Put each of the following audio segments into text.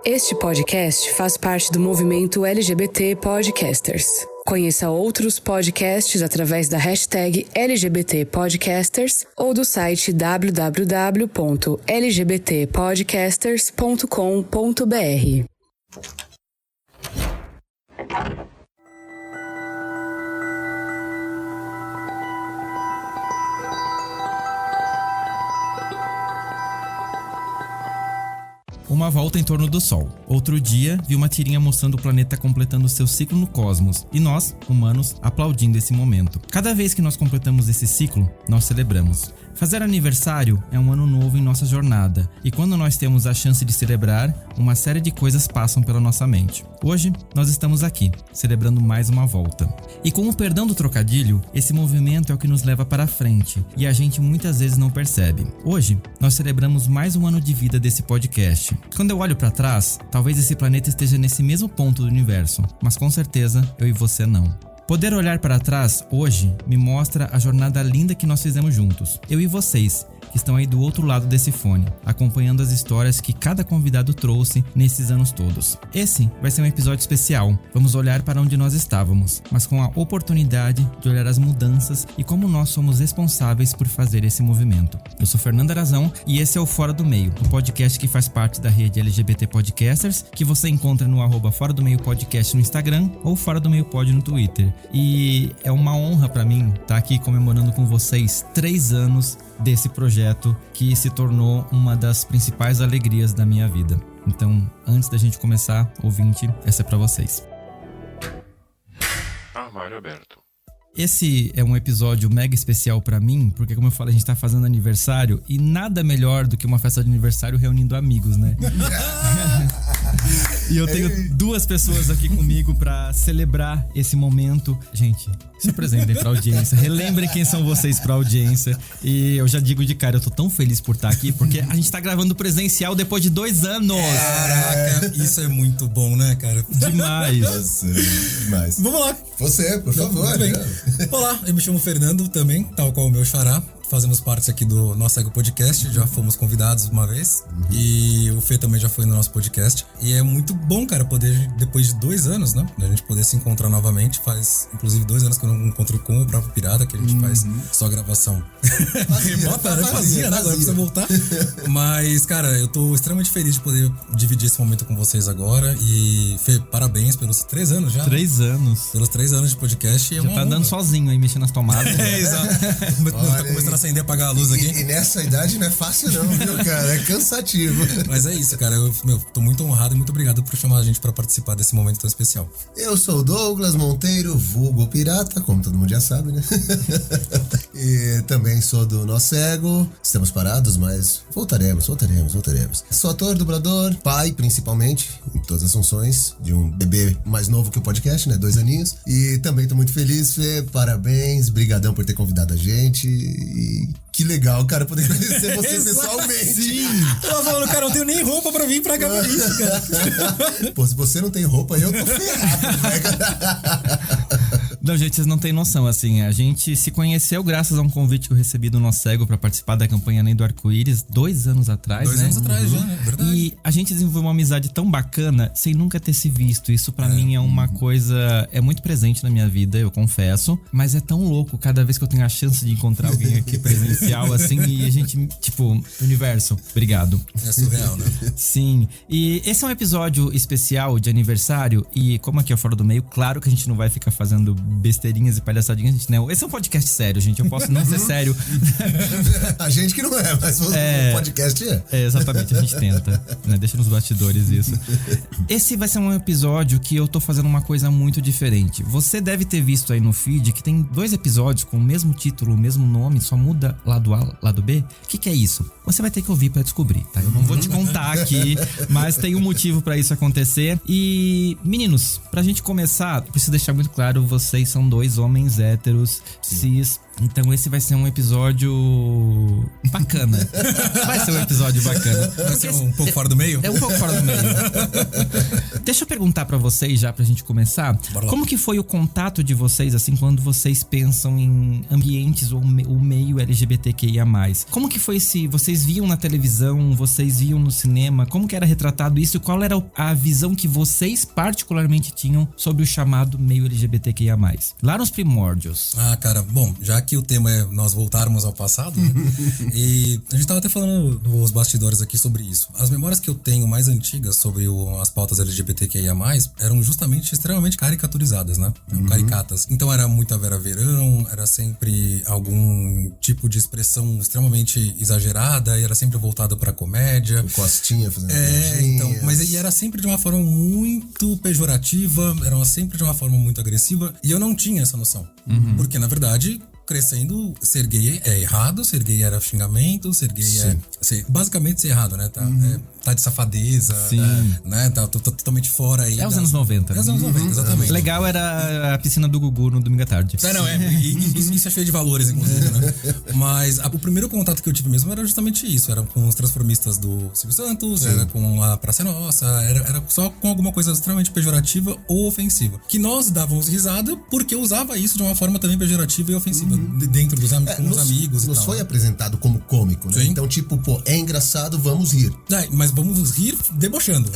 Este podcast faz parte do movimento LGBT Podcasters. Conheça outros podcasts através da hashtag LGBT Podcasters ou do site www.lgbtpodcasters.com.br. Uma volta em torno do Sol. Outro dia, vi uma tirinha mostrando o planeta completando seu ciclo no cosmos, e nós, humanos, aplaudindo esse momento. Cada vez que nós completamos esse ciclo, nós celebramos. Fazer aniversário é um ano novo em nossa jornada, e quando nós temos a chance de celebrar, uma série de coisas passam pela nossa mente. Hoje, nós estamos aqui, celebrando mais uma volta. E com o perdão do trocadilho, esse movimento é o que nos leva para frente, e a gente muitas vezes não percebe. Hoje, nós celebramos mais um ano de vida desse podcast. Quando eu olho para trás, talvez esse planeta esteja nesse mesmo ponto do universo, mas com certeza eu e você não. Poder olhar para trás hoje me mostra a jornada linda que nós fizemos juntos, eu e vocês, que estão aí do outro lado desse fone, acompanhando as histórias que cada convidado trouxe nesses anos todos. Esse vai ser um episódio especial. Vamos olhar para onde nós estávamos, mas com a oportunidade de olhar as mudanças e como nós somos responsáveis por fazer esse movimento. Eu sou Fernando Arazão e esse é o Fora do Meio, o podcast que faz parte da rede LGBT Podcasters, que você encontra no @Fora do Meio Podcast no Instagram ou Fora do Meio Pod no Twitter. E é uma honra para mim estar aqui comemorando com vocês 3 anos desse projeto que se tornou uma das principais alegrias da minha vida. Então, antes da gente começar, ouvinte, essa é pra vocês. Armário aberto. Esse é um episódio mega especial pra mim, porque como eu falei, a gente tá fazendo aniversário e nada melhor do que uma festa de aniversário reunindo amigos, né? E eu tenho 2 pessoas aqui comigo pra celebrar esse momento. Gente, se apresentem pra audiência, relembrem quem são vocês pra audiência. E eu já digo de cara, eu tô tão feliz por estar aqui, porque a gente tá gravando presencial depois de 2 anos. Caraca, isso é muito bom, né, cara? Demais. Nossa, demais. Vamos lá. Você, por favor. Muito bem. Olá, eu me chamo Fernando também, tal qual o meu xará. Fazemos parte aqui do Nosso Ego Podcast, já fomos convidados uma vez. E o Fê também já foi no nosso podcast. E é muito bom, cara, poder, depois de 2 anos, né? A gente poder se encontrar novamente. Faz, inclusive, 2 anos que eu não encontro com o próprio Pirata, que a gente faz só gravação remota, né? Fazia, né? Agora precisa voltar. Mas, cara, eu tô extremamente feliz de poder dividir esse momento com vocês agora. E, Fê, parabéns pelos 3 anos já. 3 anos. Pelos 3 anos de podcast. Já tá andando sozinho aí, mexendo nas tomadas. É, exato. Tá começando a acender e apagar a luz aqui. E nessa idade não é fácil não, viu, cara? É cansativo. Mas é isso, cara. Eu tô muito honrado e muito obrigado por chamar a gente pra participar desse momento tão especial. Eu sou o Douglas Monteiro, vulgo Pirata, como todo mundo já sabe, né? E também sou do Nosso Ego. Estamos parados, mas voltaremos. Sou ator, dublador, pai, principalmente, em todas as funções, de um bebê mais novo que o podcast, né? 2 aninhos. E também tô muito feliz, Fê. Parabéns, brigadão por ter convidado a gente. E que legal, cara, poder conhecer você pessoalmente. Sim. Eu tava falando, cara, eu não tenho nem roupa pra vir pra cá pra isso, cara. Pô, se você não tem roupa, eu tô ferrado, né, cara? Não, gente, vocês não têm noção, assim, a gente se conheceu graças a um convite que eu recebi do Nosso Ego pra participar da campanha Além do Arco-Íris 2 anos atrás, 2 né? anos atrás já, é verdade. E a gente desenvolveu uma amizade tão bacana sem nunca ter se visto. Isso pra mim é uma coisa, é muito presente na minha vida, eu confesso, mas é tão louco cada vez que eu tenho a chance de encontrar alguém aqui presencial, assim, e a gente, tipo, universo, obrigado. É surreal, né? Sim, e esse é um episódio especial de aniversário e como aqui é Fora do Meio, claro que a gente não vai ficar fazendo besteirinhas e palhaçadinhas, gente, né? Esse é um podcast sério, gente, eu posso não ser sério. A gente que não é, mas o podcast é. É, exatamente, a gente tenta, né? Deixa nos bastidores isso. Esse vai ser um episódio que eu tô fazendo uma coisa muito diferente. Você deve ter visto aí no feed que tem 2 episódios com o mesmo título, o mesmo nome, só muda lado A, lado B. O que é isso? Você vai ter que ouvir pra descobrir, tá? Eu não vou te contar aqui, mas tem um motivo pra isso acontecer. E, meninos, pra gente começar, preciso deixar muito claro, vocês são 2 homens héteros, cis, Então esse vai ser um episódio bacana. Vai ser um episódio bacana. Vai ser um pouco fora do meio? É um pouco fora do meio. Deixa eu perguntar pra vocês já, pra gente começar. Bora lá. Como que foi o contato de vocês, assim, quando vocês pensam em ambientes ou o meio LGBTQIA+. Como que foi vocês viam na televisão, vocês viam no cinema, como que era retratado isso e qual era a visão que vocês particularmente tinham sobre o chamado meio LGBTQIA+. Lá nos primórdios. Ah, cara, bom, já que o tema é nós voltarmos ao passado, né? E a gente tava até falando nos bastidores aqui sobre isso. As memórias que eu tenho mais antigas sobre as pautas LGBTQIA+, eram justamente extremamente caricaturizadas, né? Caricatas. Então era muita Vera Verão, era sempre algum tipo de expressão extremamente exagerada, e era sempre voltado pra comédia. O Costinha fazendo Então, mas era sempre de uma forma muito pejorativa, era sempre de uma forma muito agressiva, e eu não tinha essa noção. Porque, na verdade, crescendo, ser gay é errado, ser gay era xingamento, ser gay basicamente ser errado, né? Tá de safadeza, né? Tá totalmente fora aí. É os anos 90. É os anos 90, exatamente. Legal era a piscina do Gugu no domingo à tarde. Isso é cheio de valores, inclusive, né? Mas o primeiro contato que eu tive mesmo era justamente isso. Era com os transformistas do Silvio Santos, era com a Praça Nossa, era só com alguma coisa extremamente pejorativa ou ofensiva. Que nós dávamos risada porque usava isso de uma forma também pejorativa e ofensiva. Dentro dos com os amigos e tal. Nos foi apresentado como cômico, né? Sim. Então, tipo, pô, é engraçado, vamos rir. Mas vamos rir debochando.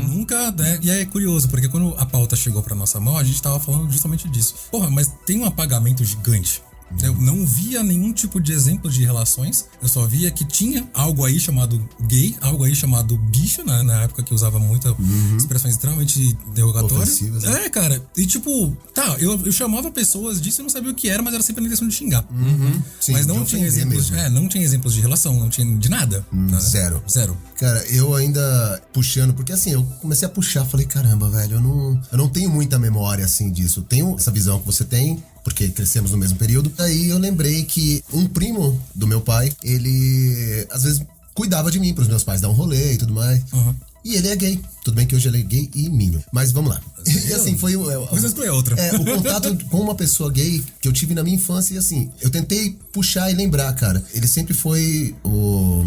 Nunca, né? E aí é curioso, porque quando a pauta chegou pra nossa mão, a gente tava falando justamente disso. Porra, mas tem um apagamento gigante. Eu não via nenhum tipo de exemplo de relações. Eu só via que tinha algo aí chamado gay, algo aí chamado bicho, né? Na época que usava muita expressões extremamente derrogatórias. Ofensivas, né? Cara. E tipo, eu chamava pessoas disso e não sabia o que era, mas era sempre na intenção de xingar. Sim, mas não de tinha ofender exemplos. mesmo. Não tinha exemplos de relação, não tinha de nada. Né? Zero. Cara, eu ainda puxando, porque assim, eu comecei a puxar, falei, caramba, velho, eu não tenho muita memória assim disso. Eu tenho essa visão que você tem, porque crescemos no mesmo período. Aí eu lembrei que um primo do meu pai, ele às vezes cuidava de mim, pros meus pais dar um rolê e tudo mais. E ele é gay. Tudo bem que hoje ele é gay e minho. Mas vamos lá. E assim, foi Coisa exclui a outra. o contato com uma pessoa gay que eu tive na minha infância. E assim, eu tentei puxar e lembrar, cara. Ele sempre foi o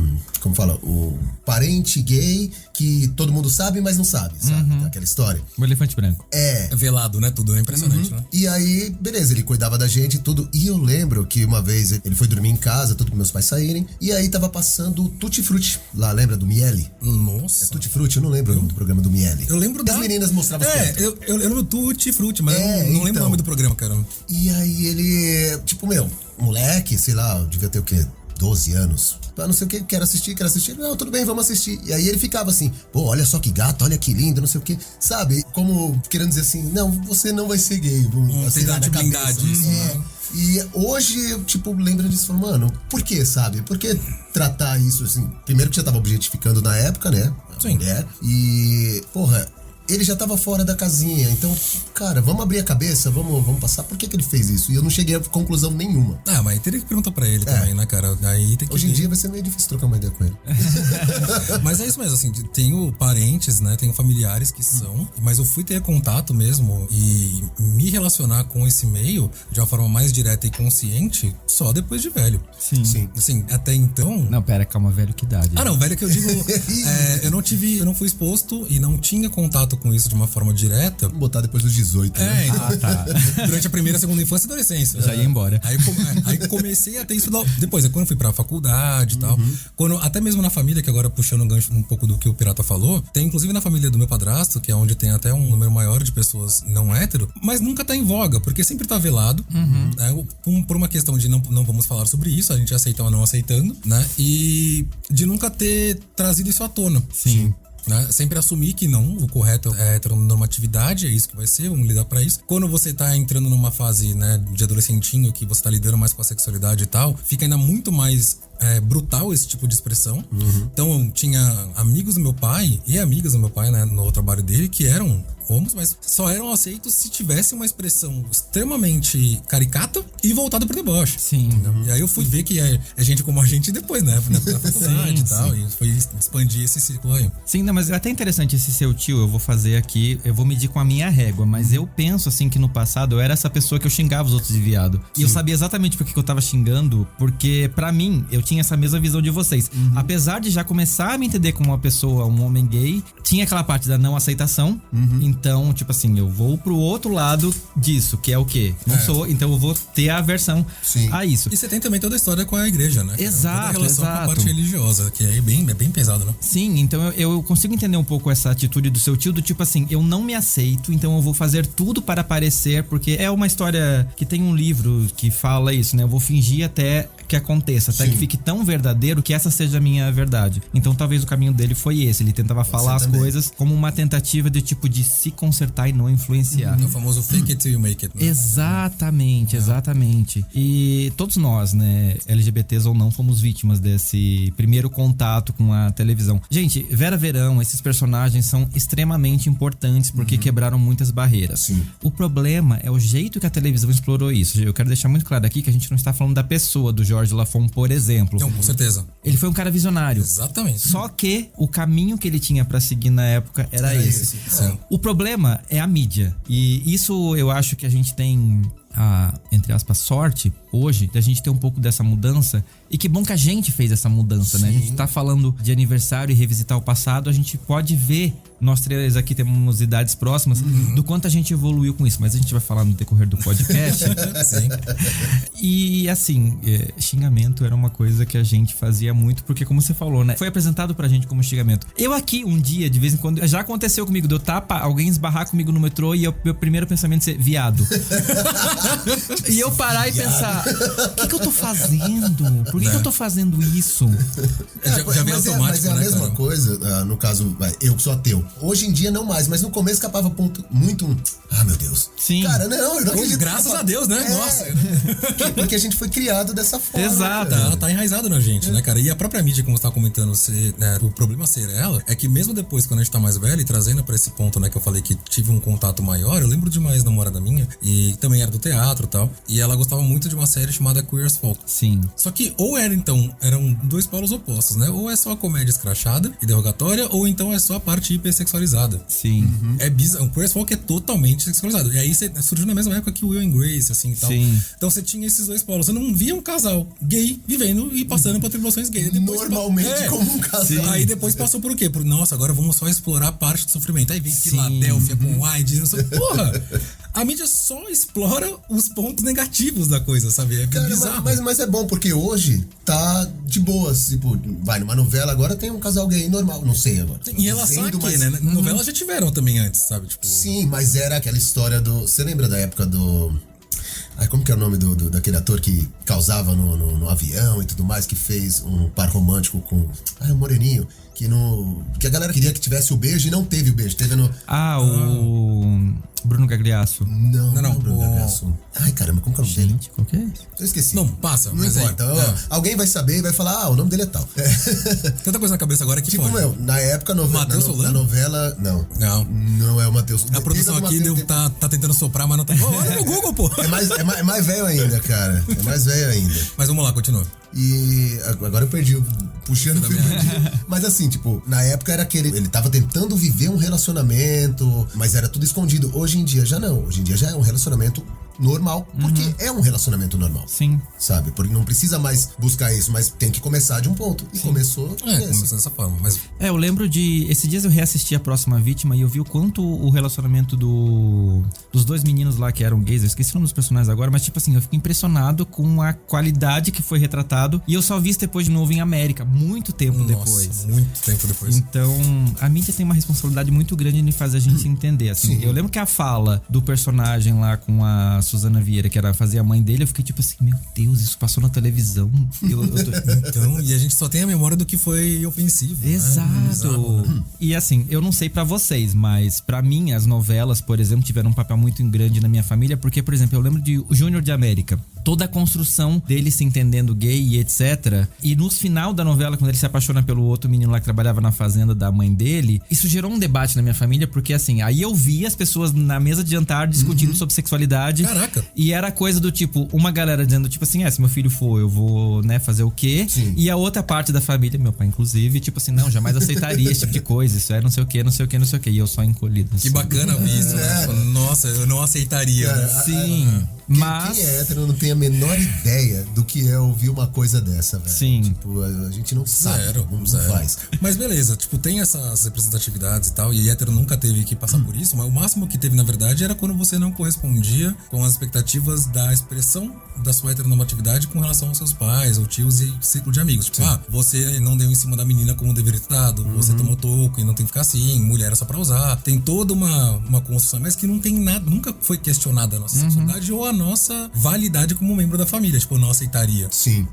parente gay que todo mundo sabe, mas não sabe, sabe? Aquela história. O elefante branco. É velado, né? Tudo é impressionante, né? E aí, beleza, ele cuidava da gente e tudo. E eu lembro que uma vez ele foi dormir em casa, tudo com meus pais saírem. E aí tava passando o Tutti Frutti. Lá, lembra do Miele? Nossa. Tutti Frutti, eu não lembro o nome do programa do Miele. Eu lembro das meninas mostravam as plantas. Eu lembro do Tutti Frutti, mas eu não lembro o nome do programa, cara. E aí ele, tipo, moleque, sei lá, eu devia ter o quê? 12 anos. Não sei o que, quero assistir. Não, tudo bem, vamos assistir. E aí ele ficava assim, pô, olha só que gato, olha que lindo, não sei o que. Sabe? Como querendo dizer assim, não, você não vai ser gay. Sei lá, na cabeça. E hoje eu, tipo, lembro disso e falo, mano, por que, sabe? Por que tratar isso assim? Primeiro que já tava objetificando na época, né? A mulher. E, porra, ele já tava fora da casinha. Então, cara, vamos abrir a cabeça, vamos passar. Por que ele fez isso? E eu não cheguei a conclusão nenhuma. Mas teria que perguntar pra ele também, né, cara? Daí tem que Hoje em dia vai ser meio difícil trocar uma ideia com ele. Mas é isso mesmo, assim, tenho parentes, né? Tenho familiares que são, mas eu fui ter contato mesmo e me relacionar com esse meio de uma forma mais direta e consciente só depois de velho. Sim. Assim, até então... Não, pera, calma, velho, que idade? Não, velho que eu digo... eu não fui exposto e não tinha contato com isso de uma forma direta. Vou botar depois dos 18, né? Então, tá. Durante a primeira, segunda infância e adolescência. Já ia embora. Aí comecei a ter isso depois, quando eu fui pra faculdade e tal. Quando, até mesmo na família, que agora puxando um gancho um pouco do que o Pirata falou, tem inclusive na família do meu padrasto, que é onde tem até um número maior de pessoas não hétero, mas nunca tá em voga, porque sempre tá velado, né? Por uma questão de não vamos falar sobre isso, a gente aceita ou não aceitando, né? E de nunca ter trazido isso à tona. Sim. Né? Sempre assumir que não, o correto é a heteronormatividade, é isso que vai ser, vamos lidar pra isso. Quando você tá entrando numa fase, né, de adolescentinho, que você tá lidando mais com a sexualidade e tal, fica ainda muito mais brutal esse tipo de expressão. Então, tinha amigos do meu pai e amigas do meu pai, né, no trabalho dele, que eram homos, mas só eram aceitos se tivesse uma expressão extremamente caricata e voltada pro deboche. Sim. E aí eu fui ver que é gente como a gente depois, né? Na faculdade e tal, e foi expandir esse ciclo aí. Sim, não, mas é até interessante esse seu tio, eu vou fazer aqui, eu vou medir com a minha régua, mas eu penso assim que no passado eu era essa pessoa que eu xingava os outros de viado. E eu sabia exatamente por que eu tava xingando, porque pra mim, eu tinha essa mesma visão de vocês. Apesar de já começar a me entender como uma pessoa, um homem gay, tinha aquela parte da não aceitação. Então, tipo assim, eu vou pro outro lado disso, que é o quê? Não sou, então eu vou ter a aversão a isso. E você tem também toda a história com a igreja, né? Exato, toda a relação com a parte religiosa, que é bem pesado, né? Sim, então eu consigo entender um pouco essa atitude do seu tio, do tipo assim, eu não me aceito, então eu vou fazer tudo para aparecer, porque é uma história que tem um livro que fala isso, né? Eu vou fingir até que aconteça, até que fique tão verdadeiro que essa seja a minha verdade. Então talvez o caminho dele foi esse, ele tentava falar as coisas como uma tentativa de tipo de se consertar e não influenciar. É o famoso fake it till you make it, né? Exatamente. E todos nós, né, LGBTs ou não, fomos vítimas desse primeiro contato com a televisão. Gente, Vera Verão, esses personagens são extremamente importantes porque quebraram muitas barreiras. Sim. O problema é o jeito que a televisão explorou isso. Eu quero deixar muito claro aqui que a gente não está falando da pessoa, do Jorge Lafon, por exemplo. Não, com certeza. Ele foi um cara visionário. Exatamente. Só que o caminho que ele tinha pra seguir na época era esse. Sim. O problema é a mídia. E isso eu acho que a gente tem a, entre aspas, sorte hoje da gente ter um pouco dessa mudança. E que bom que a gente fez essa mudança, né? A gente tá falando de aniversário e revisitar o passado, a gente pode ver, nós três aqui temos idades próximas, do quanto a gente evoluiu com isso. Mas a gente vai falar no decorrer do podcast. Sim. E assim, xingamento era uma coisa que a gente fazia muito, porque como você falou, né? Foi apresentado pra gente como xingamento. Eu aqui, um dia, de vez em quando, já aconteceu comigo, de eu alguém esbarrar comigo no metrô e meu primeiro pensamento ser viado. E eu parar e pensar, o que eu tô fazendo? Por que eu tô fazendo isso? Já vem automático, mas é a né, mesma cara? coisa, no caso, eu que sou ateu. Hoje em dia não mais, mas no começo capava muito meu Deus. Sim. Cara, não, eu não acredito. Graças a Deus, né? Nossa. Porque a gente foi criado dessa forma. Exato. Cara. Tá enraizado na gente, né, cara? E a própria mídia, como você tá comentando, o problema ser ela, é que mesmo depois, quando a gente tá mais velho e trazendo pra esse ponto, né, que eu falei que tive um contato maior, eu lembro de uma ex-namorada minha, e também era do teatro e tal, e ela gostava muito de uma série chamada Queer as Folk. Sim. Só que eram dois polos opostos, né? Ou é só a comédia escrachada e derrogatória, ou então é só a parte hipersexualizada. Sim. É bizarro. O Queer as Folk é totalmente sexualizado. E aí surgiu na mesma época que o Will and Grace, assim, e tal. Sim. Então você tinha esses dois polos. Você não via um casal gay vivendo e passando por tribulações gays. Normalmente como um casal. Sim. Aí depois passou por o quê? Nossa, agora vamos só explorar a parte do sofrimento. Aí vem Filadélfia com AIDS, não sei. Porra! A mídia só explora os pontos negativos da coisa, sabe? É Cara, bizarro. mas é bom, porque hoje tá de boas. Tipo, vai numa novela, agora tem um casal gay normal. Não sei agora. Em relação a quê, né? Novelas já tiveram também antes, sabe? Tipo... Sim, mas era aquela história do... Você lembra da época do... Ai, como que é o nome daquele ator que causava no avião e tudo mais, que fez um par romântico com... o Moreninho. Que a galera queria que tivesse o beijo e não teve o beijo. Teve no... O Bruno Gagliasso. Não, Bruno Gagliasso. Ai, caramba, como que é o nome dele? Gente, qual que é isso? Eu esqueci. Não, passa. Não mas importa. Alguém vai saber e vai falar, o nome dele é tal. Tanta coisa na cabeça agora que Tipo, pode. na época, na novela... Não é o Matheus. A produção aqui tá tentando soprar, mas não tá... Olha no Google, pô! É mais velho ainda, cara. É mais velho ainda. Mas vamos lá, continua. E agora eu perdi, puxando o perdi. Mas assim, tipo, na época era ele tava tentando viver um relacionamento, mas era tudo escondido. Hoje em dia já não. Hoje em dia já é um relacionamento normal, porque é um relacionamento normal. Sim. Sabe? Porque não precisa mais buscar isso, mas tem que começar de um ponto. E começou começou dessa forma, mas... Eu lembro esses dias eu reassisti A Próxima Vítima e eu vi o quanto o relacionamento dos dois meninos lá que eram gays, eu esqueci o nome dos personagens agora, mas tipo assim, eu fico impressionado com a qualidade que foi retratado, e eu só vi isso depois de novo em América, muito tempo depois. Muito tempo depois. Então, a mídia tem uma responsabilidade muito grande de fazer a gente entender, assim. Sim. Eu lembro que a fala do personagem lá com a Suzana Vieira, que fazia a mãe dele, eu fiquei tipo assim, meu Deus, isso passou na televisão. Então, e a gente só tem a memória do que foi ofensivo. Exato. Né? E assim, eu não sei pra vocês, mas pra mim as novelas, por exemplo, tiveram um papel muito grande na minha família, porque, por exemplo, eu lembro de O Júnior de América. Toda a construção dele se entendendo gay e etc. E no final da novela, quando ele se apaixona pelo outro menino lá que trabalhava na fazenda da mãe dele, isso gerou um debate na minha família, porque assim, aí eu vi as pessoas na mesa de jantar discutindo sobre sexualidade. Caraca. E era coisa do tipo, uma galera dizendo tipo assim, se meu filho for, eu vou, né, fazer o quê? Sim. E a outra parte da família, meu pai inclusive, tipo assim, não, jamais aceitaria esse tipo de coisa, isso é não sei o quê, não sei o quê, não sei o quê. E eu só encolhido. Assim. Que bacana isso, né? Nossa, eu não aceitaria. Cara, Né? Sim. Mas... Quem é hétero não tem a menor ideia do que é ouvir uma coisa dessa, velho. Sim. Tipo, a gente não sabe como Zero. faz. Mas beleza, tipo, tem essas representatividades e tal, e hétero nunca teve que passar por isso, mas o máximo que teve, na verdade, era quando você não correspondia com as expectativas da expressão da sua heteronormatividade com relação aos seus pais, ou tios e círculo de amigos. Tipo, você não deu em cima da menina como deveria ter dado, você tomou toco e não tem que ficar assim, mulher é só pra usar. Tem toda uma construção, mas que não tem nada, nunca foi questionada a nossa sexualidade ou a nossa validade como membro da família. Tipo, eu não aceitaria. Sim.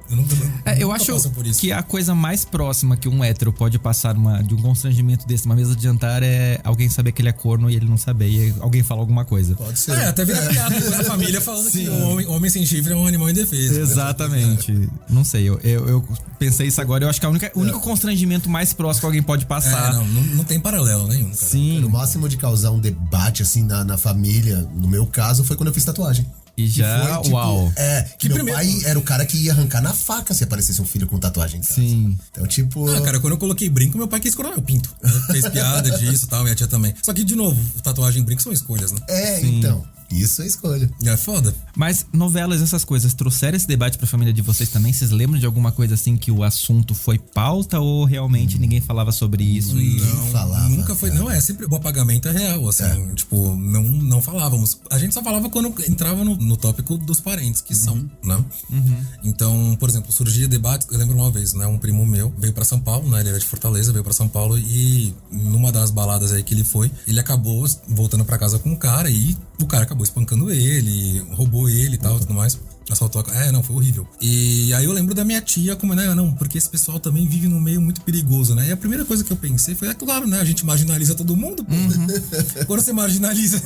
Eu nunca eu nunca acho passo por isso. que a coisa mais próxima que um hétero pode passar de um constrangimento desse, uma mesa de jantar, é alguém saber que ele é corno e ele não saber, e alguém fala alguma coisa. Pode ser. Até vira piada da família falando que o homem sem chifre é um animal indefeso. Exatamente. Não sei, eu pensei isso agora, eu acho que o único constrangimento mais próximo que alguém pode passar. Não tem paralelo nenhum, cara. Sim. O máximo de causar um debate, assim, na família, no meu caso, foi quando eu fiz tatuagem. E já, foi, tipo, uau. Que meu pai era o cara que ia arrancar na faca se aparecesse um filho com tatuagem em casa. Sim. Então, tipo... Cara, quando eu coloquei brinco, meu pai quis coroar meu pinto. Fez piada disso e tal, minha tia também. Só que, de novo, tatuagem e brinco são escolhas, né? Então... Isso é escolha. É foda. Mas novelas, essas coisas, trouxeram esse debate pra família de vocês também? Vocês lembram de alguma coisa assim que o assunto foi pauta ou realmente ninguém falava sobre isso? Não falava. Nunca foi. Cara. Não, sempre o apagamento é real, assim. Tipo, não falávamos. A gente só falava quando entrava no tópico dos parentes, que são, né? Então, por exemplo, surgia debate. Eu lembro uma vez, né? Um primo meu veio pra São Paulo, né? Ele era de Fortaleza, veio pra São Paulo e numa das baladas aí que ele foi, ele acabou voltando pra casa com um cara e o cara acabou espancando ele, roubou ele e tal, tudo mais. Assaltou a... foi horrível. E aí eu lembro da minha tia como, né, não, porque esse pessoal também vive num meio muito perigoso, né? E a primeira coisa que eu pensei foi, claro, né, a gente marginaliza todo mundo, pô. Quando você marginaliza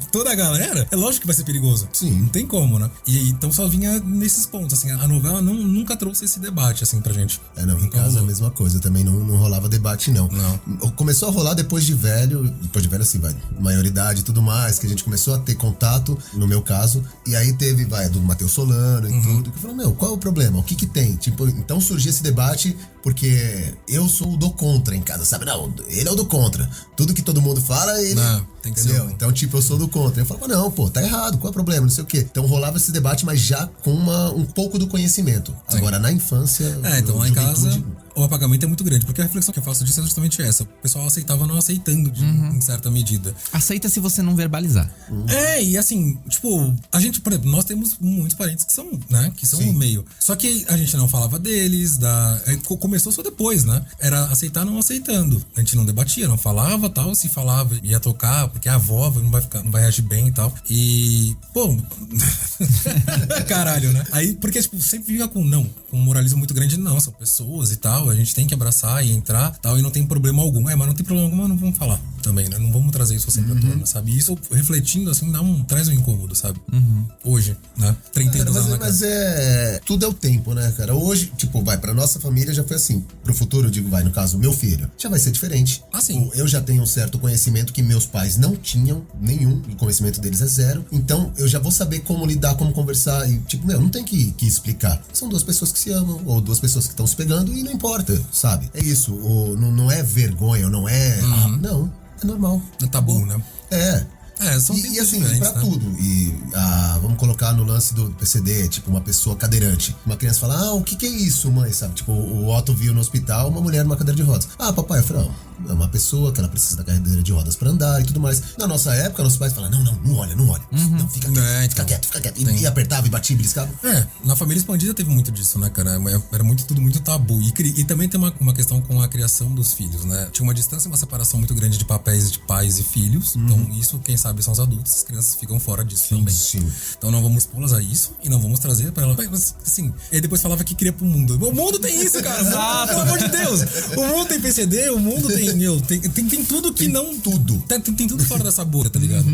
toda a galera, é lógico que vai ser perigoso. Sim. Não tem como, né? E então só vinha nesses pontos, assim, a novela nunca trouxe esse debate, assim, pra gente. Em casa a mesma coisa, também não rolava debate, não. Começou a rolar depois de velho, assim, maioridade e tudo mais, que a gente começou a ter contato, no meu caso, e aí teve, do Matheus Solano e tudo, que falou, qual é o problema? O que tem? Tipo, então surgiu esse debate porque eu sou o do contra em casa, sabe? Não, ele é o do contra. Tudo que todo mundo fala, ele... tem que entendeu? ser. Então, tipo, eu sou do contra. Eu falava, não, pô, tá errado, qual é o problema? Não sei o quê. Então rolava esse debate, mas já com um pouco do conhecimento. Sim. Agora, na infância... Então lá em casa... O apagamento é muito grande, porque a reflexão que eu faço disso é justamente essa. O pessoal aceitava não aceitando em certa medida. Aceita se você não verbalizar. E assim, tipo, a gente, por exemplo, nós temos muitos parentes que são, né, que são no meio. Só que a gente não falava deles, começou só depois, né? Era aceitar não aceitando. A gente não debatia, não falava, tal, se falava, ia tocar, porque a avó não vai reagir bem e tal. E, pô, caralho, né? Aí, porque, tipo, sempre fica com um moralismo muito grande, não, são pessoas e tal. A gente tem que abraçar e entrar, tal, e não tem problema algum. Mas não tem problema algum, não vamos falar também, né? Não vamos trazer isso sempre à tona, sabe? E isso, refletindo, assim, traz um incômodo, sabe? Hoje, né? 32 anos na casa. Mas tudo é o tempo, né, cara? Hoje, tipo, pra nossa família já foi assim. Pro futuro, eu digo, no caso, meu filho, já vai ser diferente. Sim. Eu já tenho um certo conhecimento que meus pais não tinham nenhum, e o conhecimento deles é zero. Então, eu já vou saber como lidar, como conversar. E, tipo, não tem que explicar. São duas pessoas que se amam, ou duas pessoas que estão se pegando, e não importa, sabe? É isso. Não é vergonha, não é... não, é normal. É tabu, né? São e assim, diferentes, pra né? tudo. E vamos colocar no lance do PCD, tipo, uma pessoa cadeirante. Uma criança fala, o que é isso, mãe? Sabe? Tipo, o Otto viu no hospital uma mulher numa cadeira de rodas. Papai, eu falei, é uma pessoa que ela precisa da cadeira de rodas pra andar e tudo mais. Na nossa época, nossos pais falavam, não olha. Não, fica quieto. E apertava e batia e beliscava. Na família expandida teve muito disso, né, cara? Era tudo muito tabu. E também tem uma questão com a criação dos filhos, né? Tinha uma distância, uma separação muito grande de papéis de pais e filhos. Então, isso, quem sabe, são os adultos. As crianças ficam fora disso também. Sim. Então, não vamos expô-las a isso e não vamos trazer pra ela. Mas, assim, ele depois falava que queria pro mundo. O mundo tem isso, cara. Exato. Pelo amor de Deus. O mundo tem PCD, o mundo tem tudo que não... Tudo. Tem tudo fora dessa bolha, tá ligado?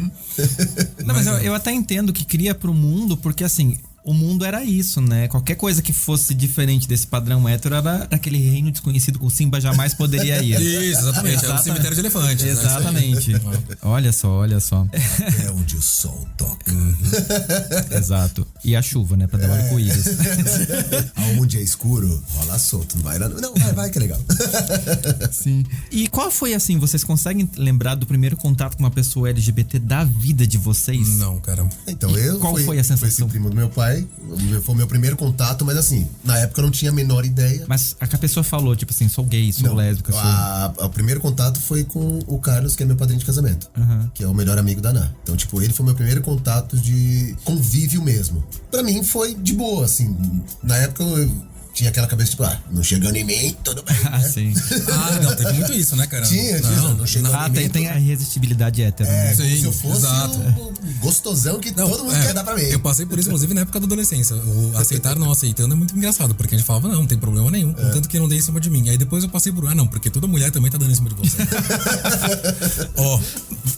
Não, mas eu até entendo que cria pro mundo, porque assim... O mundo era isso, né? Qualquer coisa que fosse diferente desse padrão hétero era daquele reino desconhecido que o Simba jamais poderia ir. Isso, exatamente. Era um cemitério de elefantes. Exatamente. Né? Olha só. É onde o sol toca. Exato. E a chuva, né? Pra dar o arco-íris. Aonde é escuro, rola solto. Não vai, não, vai que é legal. Sim. E qual foi, assim, vocês conseguem lembrar do primeiro contato com uma pessoa LGBT da vida de vocês? Não, cara. Então, qual foi a sensação? Foi esse primo do meu pai. Foi o meu primeiro contato, mas assim, na época eu não tinha a menor ideia. Mas a pessoa falou, tipo assim, sou gay, sou lésbica, sou... O primeiro contato foi com o Carlos, que é meu padrinho de casamento, que é o melhor amigo da Ná. Então, tipo, ele foi o meu primeiro contato de convívio mesmo. Pra mim foi de boa, assim. Na época eu tinha aquela cabeça tipo, não chegando em mim, tudo bem, né? Sim. Não, teve muito isso, né, cara? Tinha, não chegando em mim. Tem a irresistibilidade hétero, né? Como se eu Sim, fosse o gostosão que todo mundo quer dar pra mim. Eu passei por isso, inclusive, na época da adolescência. O aceitar não aceitando é muito engraçado, porque a gente falava, não tem problema nenhum, contanto que não dê em cima de mim. Aí depois eu passei por, não, porque toda mulher também tá dando em cima de você.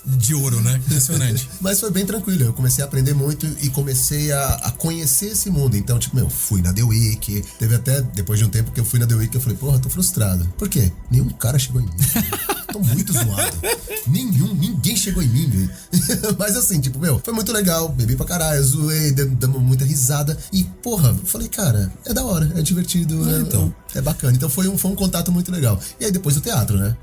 De ouro, né? Impressionante. Mas foi bem tranquilo, eu comecei a aprender muito e comecei a conhecer esse mundo. Então, tipo, fui na The Week, teve até, depois de um tempo que eu fui na The Week, eu falei, porra, tô frustrado. Por quê? Nenhum cara chegou em mim. Tô muito zoado. Ninguém chegou em mim, velho. Mas assim, tipo, foi muito legal, bebi pra caralho, zoei, damos muita risada. E, porra, falei, cara, é da hora, é divertido, é bacana. Então foi um contato muito legal. E aí depois o teatro, né?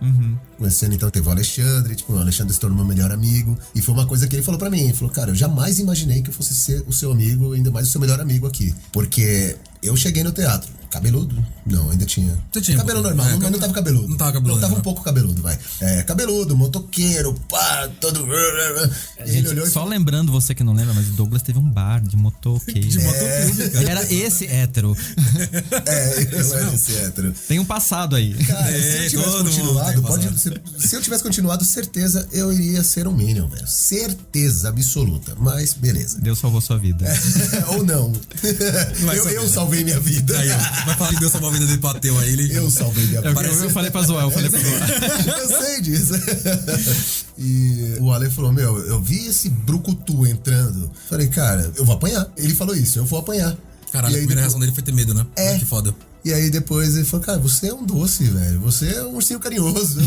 Conhecendo, então, teve o Alexandre, tipo, o Alexandre se tornou meu melhor amigo. E foi uma coisa que ele falou pra mim, ele falou, cara, eu jamais imaginei que eu fosse ser o seu amigo, ainda mais o seu melhor amigo aqui. Porque eu cheguei no teatro, cabeludo? Não, ainda tinha. Você tinha cabelo normal, mas não tava cabeludo. Não tava cabeludo. Não, tava um pouco cabeludo, vai. Cabeludo, motoqueiro, pá, todo... Ele olhou só lembrando, você que não lembra, mas o Douglas teve um bar de motoqueiro. De motoclube, cara. Ele era esse hétero. Eu era esse hétero. Tem um passado aí. Cara, se eu tivesse continuado, certeza eu iria ser um Minion, velho. Certeza absoluta. Mas, beleza. Deus salvou sua vida. Ou não. Eu salvei minha vida. Aí, vai falar que Deus salvou a vida dele, bateu aí. Eu salvei minha vida. Eu falei pra zoar, Eu sei disso. E o Ale falou, eu vi esse brucutu entrando. Falei, cara, eu vou apanhar. Ele falou isso, eu vou apanhar. Caralho, a primeira reação dele foi ter medo, né? Que foda. E aí depois ele falou, cara, você é um doce, velho. Você é um ursinho carinhoso.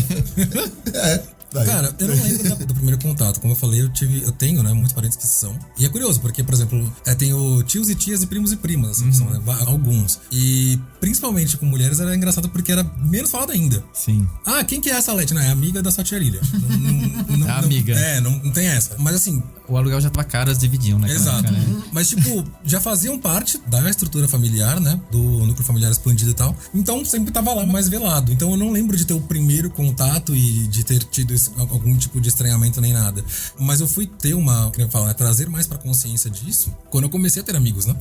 Vai. Cara, eu não lembro do primeiro contato. Como eu falei, eu tenho, né, muitos parentes que são. E é curioso, porque, por exemplo, tenho tios e tias e primos e primas, assim, que são, né, alguns. E principalmente com mulheres era engraçado porque era menos falado ainda. Sim. Quem que é essa Leti? Não, é amiga da sua tia Lília. Amiga. Não tem essa. Mas assim... O aluguel já tava caro, elas dividiam, né? Exato. Mas, tipo, já faziam parte da estrutura familiar, né? Do núcleo familiar expandido e tal. Então, sempre tava lá mais velado. Então, eu não lembro de ter o primeiro contato e de ter tido algum tipo de estranhamento nem nada. Mas eu fui ter trazer mais pra consciência disso quando eu comecei a ter amigos, né?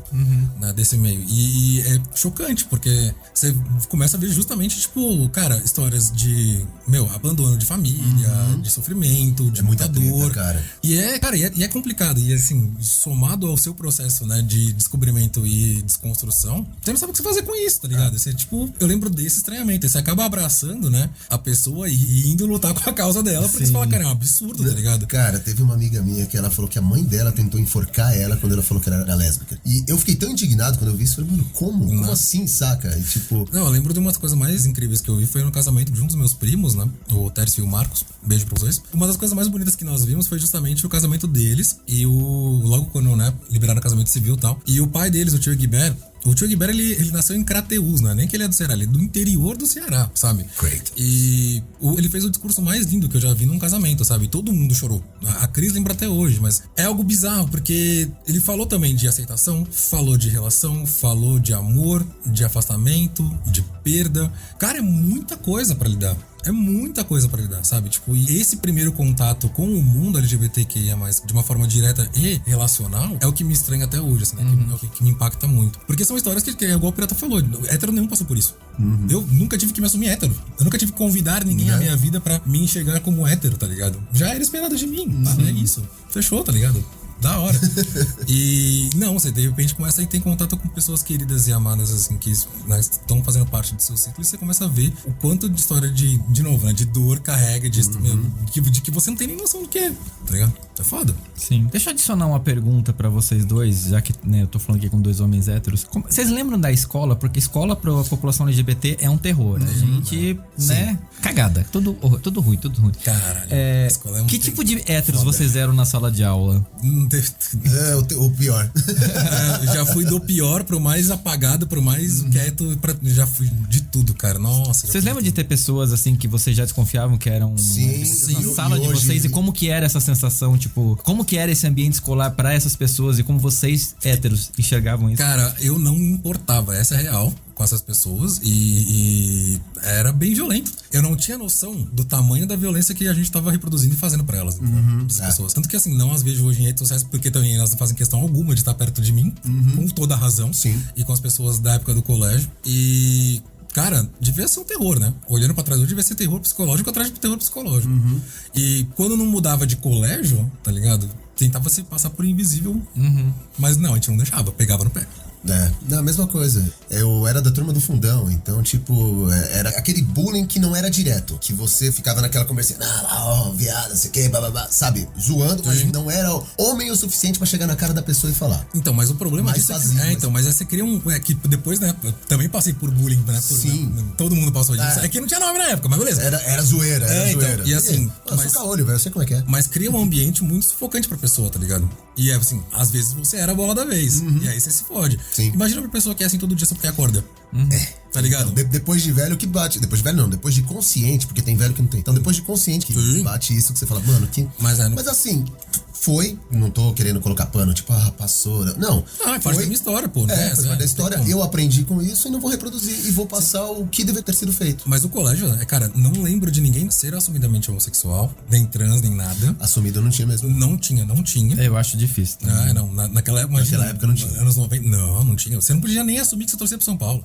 Desse meio. E é chocante, porque você começa a ver justamente, tipo, cara, histórias de, abandono de família, de sofrimento, de muita dor. Cara. E é complicado. E assim, somado ao seu processo, né, de descobrimento e desconstrução, você não sabe o que você fazer com isso, tá ligado? Você, tipo, eu lembro desse estranhamento. Você acaba abraçando, né, a pessoa e indo lutar com a causa dela, porque você fala, cara, é um absurdo, tá ligado? Cara, teve uma amiga minha que ela falou que a mãe dela tentou enforcar ela quando ela falou que ela era lésbica. E eu fiquei tão indignado quando eu vi isso. Falei, mano, como? Como assim, saca? E tipo... Não, eu lembro de uma das coisas mais incríveis que eu vi foi no casamento de um dos meus primos, né? O Tércio e o Marcos. Beijo pros dois. Uma das coisas mais bonitas que nós vimos foi justamente o casamento deles. E logo quando, né, liberaram o casamento civil e tal. E o pai deles, o tio Guibert, ele nasceu em Crateús, né? Nem que ele é do Ceará, ele é do interior do Ceará, sabe? Great. E ele fez o discurso mais lindo que eu já vi num casamento, sabe? Todo mundo chorou. A Cris lembra até hoje, mas é algo bizarro, porque ele falou também de aceitação, falou de relação, falou de amor, de afastamento, de perda. Cara, é muita coisa pra lidar. É muita coisa pra lidar, sabe? Tipo, e esse primeiro contato com o mundo LGBTQIA+, de uma forma direta e relacional, é o que me estranha até hoje, assim, né? É o que me impacta muito. Porque são histórias que igual o Pirata falou, hétero nenhum passou por isso. Eu nunca tive que me assumir hétero. Eu nunca tive que convidar ninguém à minha vida pra me enxergar como hétero, tá ligado? Já era esperado de mim, tá? É isso. Fechou, tá ligado? Da hora. E não, você de repente começa a ter contato com pessoas queridas e amadas, assim, que estão fazendo parte do seu ciclo, e você começa a ver o quanto de história de novo, né? De dor carrega, de que você não tem nem noção do que é, tá ligado? É foda. Sim. Deixa eu adicionar uma pergunta pra vocês dois, já que, né, eu tô falando aqui com 2 homens héteros. Vocês lembram da escola? Porque escola pra população LGBT é um terror. A gente, né? Cagada. Tudo ruim, tudo ruim. Caralho. A escola é um que tipo de héteros vocês eram na sala de aula? O pior. Já fui do pior pro mais apagado, pro mais quieto, já fui de tudo, cara. Nossa. Vocês lembram de ter pessoas assim que vocês já desconfiavam que eram na sala de vocês? E como que era essa sensação, tipo, como que era esse ambiente escolar pra essas pessoas e como vocês, héteros, enxergavam isso? Cara, eu não me importava, essa é real, com essas pessoas, e era bem violento. Eu não tinha noção do tamanho da violência que a gente tava reproduzindo e fazendo pra elas, essas pessoas. Tanto que assim, não as vejo hoje em redes sociais, porque também elas não fazem questão alguma de estar perto de mim, com toda a razão. Sim. E com as pessoas da época do colégio. E cara, devia ser um terror, né? Olhando pra trás, hoje devia ser terror psicológico atrás de terror psicológico. E quando não mudava de colégio, tá ligado? Tentava se passar por invisível. Mas não, a gente não deixava, pegava no pé. Não, a mesma coisa. Eu era da turma do fundão, então, tipo, era aquele bullying que não era direto. Que você ficava naquela conversinha, viado, não sei o que, bababá, sabe? Zoando, mas não era homem o suficiente pra chegar na cara da pessoa e falar. Então, mas o problema disso mas você cria que depois, né, eu também passei por bullying, né? Sim. Né, todo mundo passou disso. É que não tinha nome na época, mas beleza. Era zoeira, zoeira. Então, e assim... Mas olho, velho, eu sei como é que é. Mas cria um ambiente muito sufocante pra pessoa, tá ligado? E é assim, às vezes você era a bola da vez. E aí você se fode. Sim. Imagina uma pessoa que é assim todo dia só porque acorda. Tá ligado? Então, depois de velho que bate. Depois de velho não, depois de consciente, porque tem velho que não tem. Então depois de consciente que bate isso, que você fala, mano, que... Mas assim, foi, não tô querendo colocar pano, tipo, passou. Não. É parte da minha história, pô. Faz parte da história. Eu aprendi com isso e não vou reproduzir. E vou passar o que deve ter sido feito. Mas o colégio, cara, não lembro de ninguém ser assumidamente homossexual, nem trans, nem nada. Assumido não tinha mesmo. Não tinha. Eu acho difícil. Não. Naquela época não tinha. Anos 90, não tinha. Você não podia nem assumir que você torcia pro São Paulo.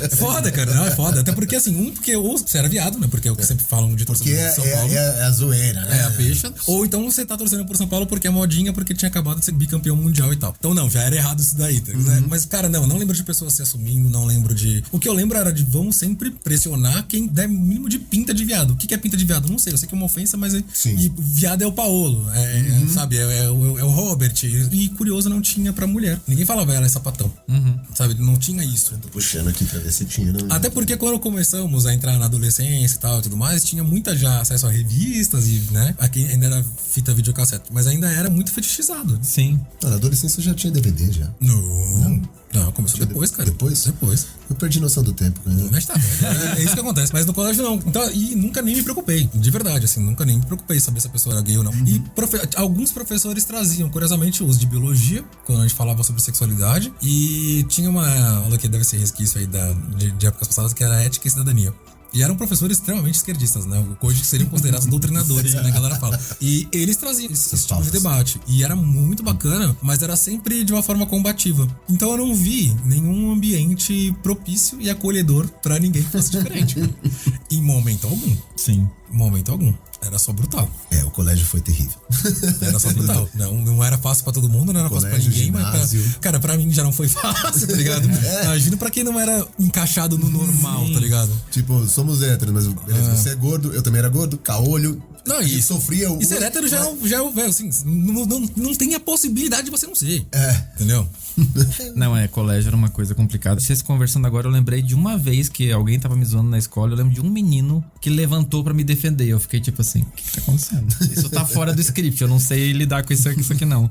É foda, cara. Não, é foda. Até porque, assim, porque ou você era viado, né? Porque é o que sempre falam de torcer pro São Paulo. É a zoeira, né? É a peixa. Ou então você tá torcendo pro São Paulo porque é modinha, porque tinha acabado de ser bicampeão mundial e tal. Então, não, já era errado isso daí, tá? Mas, cara, não lembro de pessoas se assumindo, não lembro de... O que eu lembro era de vamos sempre pressionar quem der mínimo de pinta de viado. O que é pinta de viado? Não sei, eu sei que é uma ofensa, mas... E viado é o Paolo, sabe? É o Robert. E curioso, não tinha pra mulher. Ninguém falava ela é sapatão. Sabe? Não tinha isso. Tô puxando aqui pra ver se tinha. Até porque quando começamos a entrar na adolescência e tal e tudo mais, tinha muita já acesso a revistas e, né? Aqui ainda era fita videocassete, mas ainda era muito fetichizado. Sim. Na adolescência já tinha DVD já. Não, começou depois, cara. Depois? Eu perdi noção do tempo, né? Mas tá, é isso que acontece. Mas no colégio não. Então, e nunca nem me preocupei. De verdade, assim, nunca nem me preocupei saber se a pessoa era gay ou não. E alguns professores traziam, curiosamente, os de biologia, quando a gente falava sobre sexualidade. E tinha uma aula que deve ser resquício aí de épocas passadas, que era ética e cidadania. E eram professores extremamente esquerdistas, né? Hoje seriam considerados doutrinadores, né? A galera fala. E eles traziam esse tipo de debate. E era muito bacana, mas era sempre de uma forma combativa. Então eu não vi nenhum ambiente propício e acolhedor pra ninguém que fosse diferente. Em momento algum. Sim. Em momento algum. Era só brutal. O colégio foi terrível. Era só brutal. Não era fácil pra todo mundo, não era fácil pra ninguém, mas cara, pra mim já não foi fácil, tá ligado? Imagina pra quem não era encaixado no normal, tá ligado? Tipo, somos héteros, mas beleza, você é gordo, eu também era gordo, caolho. Não, e sofria o. E ser hétero já é assim, não tem a possibilidade de você não ser. Entendeu? Não, colégio era uma coisa complicada. Vocês conversando agora, eu lembrei de uma vez que alguém tava me zoando na escola. Eu lembro de um menino que levantou pra me defender. Eu fiquei tipo assim, o que tá acontecendo? Isso tá fora do script, eu não sei lidar com isso aqui não.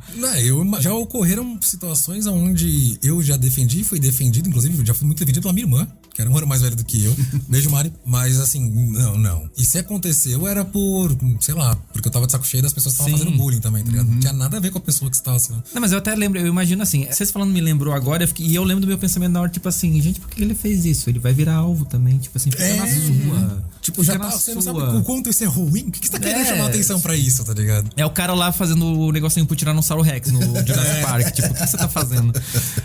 Já ocorreram situações onde eu já defendi e fui defendido. Inclusive, já fui muito defendido pela minha irmã, que era um ano mais velha do que eu. Beijo, Mari. Mas assim, não. E se aconteceu, era por, sei lá, porque eu tava de saco cheio das pessoas que estavam fazendo bullying também, tá ligado? Não tinha nada a ver com a pessoa que estava assim. Não, mas eu até lembro, eu imagino assim, vocês falando me lembrou agora, e eu lembro do meu pensamento na hora, tipo assim, gente, por que ele fez isso? Ele vai virar alvo também, tipo assim, fica na sua. Tipo, já você não sabe o quanto isso é ruim. O que você tá querendo chamar atenção pra isso, tá ligado? É o cara lá fazendo o negocinho pro Tiranossauro Rex no Jurassic Park. Tipo, o que você tá fazendo?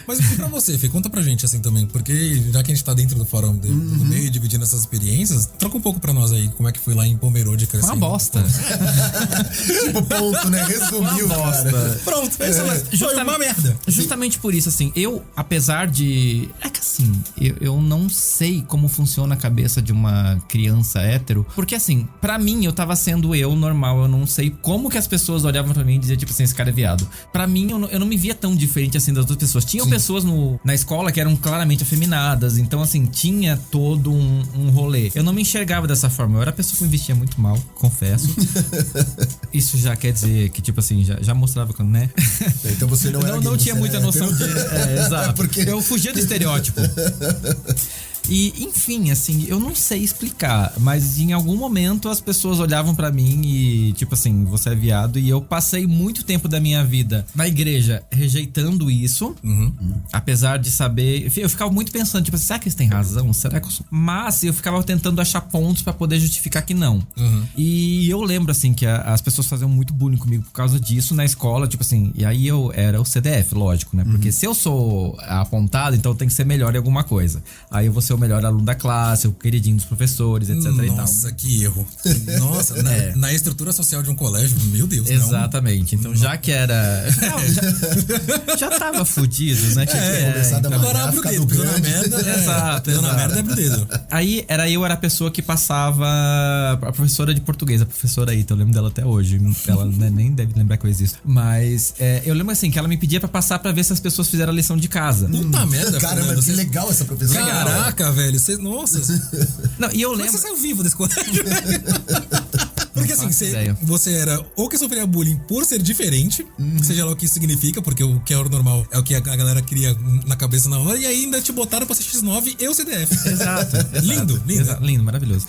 Mas e pra você, Fê? Conta pra gente assim também. Porque já que a gente tá dentro do fórum do meio, dividindo essas experiências, troca um pouco pra nós aí como é que foi lá em Pomerode crescendo. Foi uma bosta. Tipo, ponto, né? Resumiu, cara. Pronto, foi uma merda. Justamente por isso, assim, eu, apesar de... É que assim, eu não sei como funciona a cabeça de uma criança hétero. Porque assim, pra mim, eu tava sendo eu normal. Eu não sei como que as pessoas olhavam pra mim e diziam, tipo assim, esse cara é viado. Pra mim, eu não me via tão diferente assim das outras pessoas. Tinham pessoas na escola que eram claramente afeminadas. Então, assim, tinha todo um rolê. Eu não me enxergava dessa forma. Eu era a pessoa que me vestia muito mal, confesso. Isso já quer dizer que, tipo assim, já mostrava quando, né? Então você não era não tinha muita noção de... exato. Porque... Eu fugia do estereótipo. E, enfim, assim, eu não sei explicar, mas em algum momento as pessoas olhavam pra mim e, tipo assim, você é viado. E eu passei muito tempo da minha vida na igreja rejeitando isso, apesar de saber... Eu ficava muito pensando, tipo assim, será que eles têm razão? Será que eu sou... Mas eu ficava tentando achar pontos pra poder justificar que não. E eu lembro, assim, que as pessoas faziam muito bullying comigo por causa disso na escola, tipo assim. E aí eu era o CDF, lógico, né? Porque se eu sou apontado, então eu tenho que ser melhor em alguma coisa. Aí eu vou ser o melhor aluno da classe, o queridinho dos professores, etc. Nossa, que erro. Nossa, na estrutura social de um colégio, meu Deus. Exatamente. Então, já que era... Não, já tava fudido, né? Agora abre o dedo, pisou na merda. Exato. Pisou na merda, abre o dedo. Aí, era a pessoa que passava... A professora de português, a professora Ita, eu lembro dela até hoje. Ela nem deve lembrar que eu existo. Mas, eu lembro assim, que ela me pedia pra passar pra ver se as pessoas fizeram a lição de casa. Puta merda, caramba, que legal essa professora. Caraca, velho. Nossa. Não, e eu lembro... Como você saiu vivo desse colégio? Porque assim, você era ou que sofria bullying por ser diferente, seja lá o que isso significa, porque o que é o normal é o que a galera cria na cabeça na hora, e aí ainda te botaram pra ser X9 e o CDF. Exato. Lindo. Lindo, maravilhoso.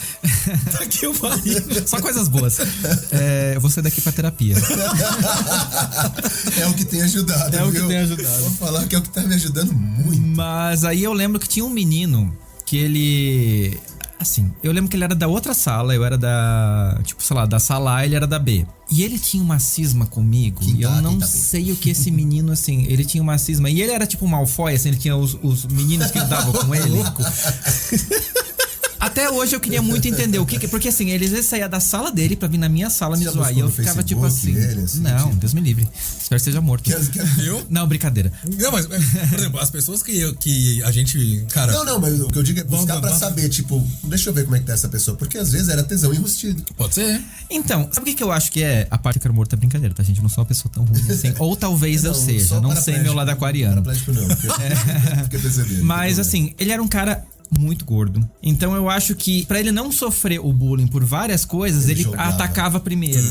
Tá aqui o pariu. Só coisas boas. Eu vou sair daqui pra terapia. É o que tem ajudado. Vou falar que é o que tá me ajudando muito. Mas aí eu lembro que tinha um menino que ele... Assim, eu lembro que ele era da outra sala, eu era da... Tipo, sei lá, da sala A, ele era da B. E ele tinha uma cisma comigo. E eu não sei o que esse menino, assim... Ele tinha uma cisma. E ele era tipo um Malfoy, assim, ele tinha os meninos que davam com ele. Até hoje eu queria muito entender o que... Porque assim, ele às vezes saía da sala dele pra vir na minha sala me zoar. E eu ficava tipo assim... Não, Deus me livre. Espero que seja morto. Viu? Não, brincadeira. Não, mas, por exemplo, as pessoas que a gente... Cara... Não, mas o que eu digo é buscar pra saber, tipo... Deixa eu ver como é que tá essa pessoa. Porque às vezes era tesão enrustido. Pode ser. Então, sabe o que eu acho que é? A parte que eu quero morto é brincadeira, tá, gente? Eu não sou uma pessoa tão ruim assim. Ou talvez eu seja. Não sei meu lado aquariano. Paraplégico não. Fiquei percebendo. Mas assim, ele era um cara... muito gordo. Então eu acho que pra ele não sofrer o bullying por várias coisas, ele atacava primeiro.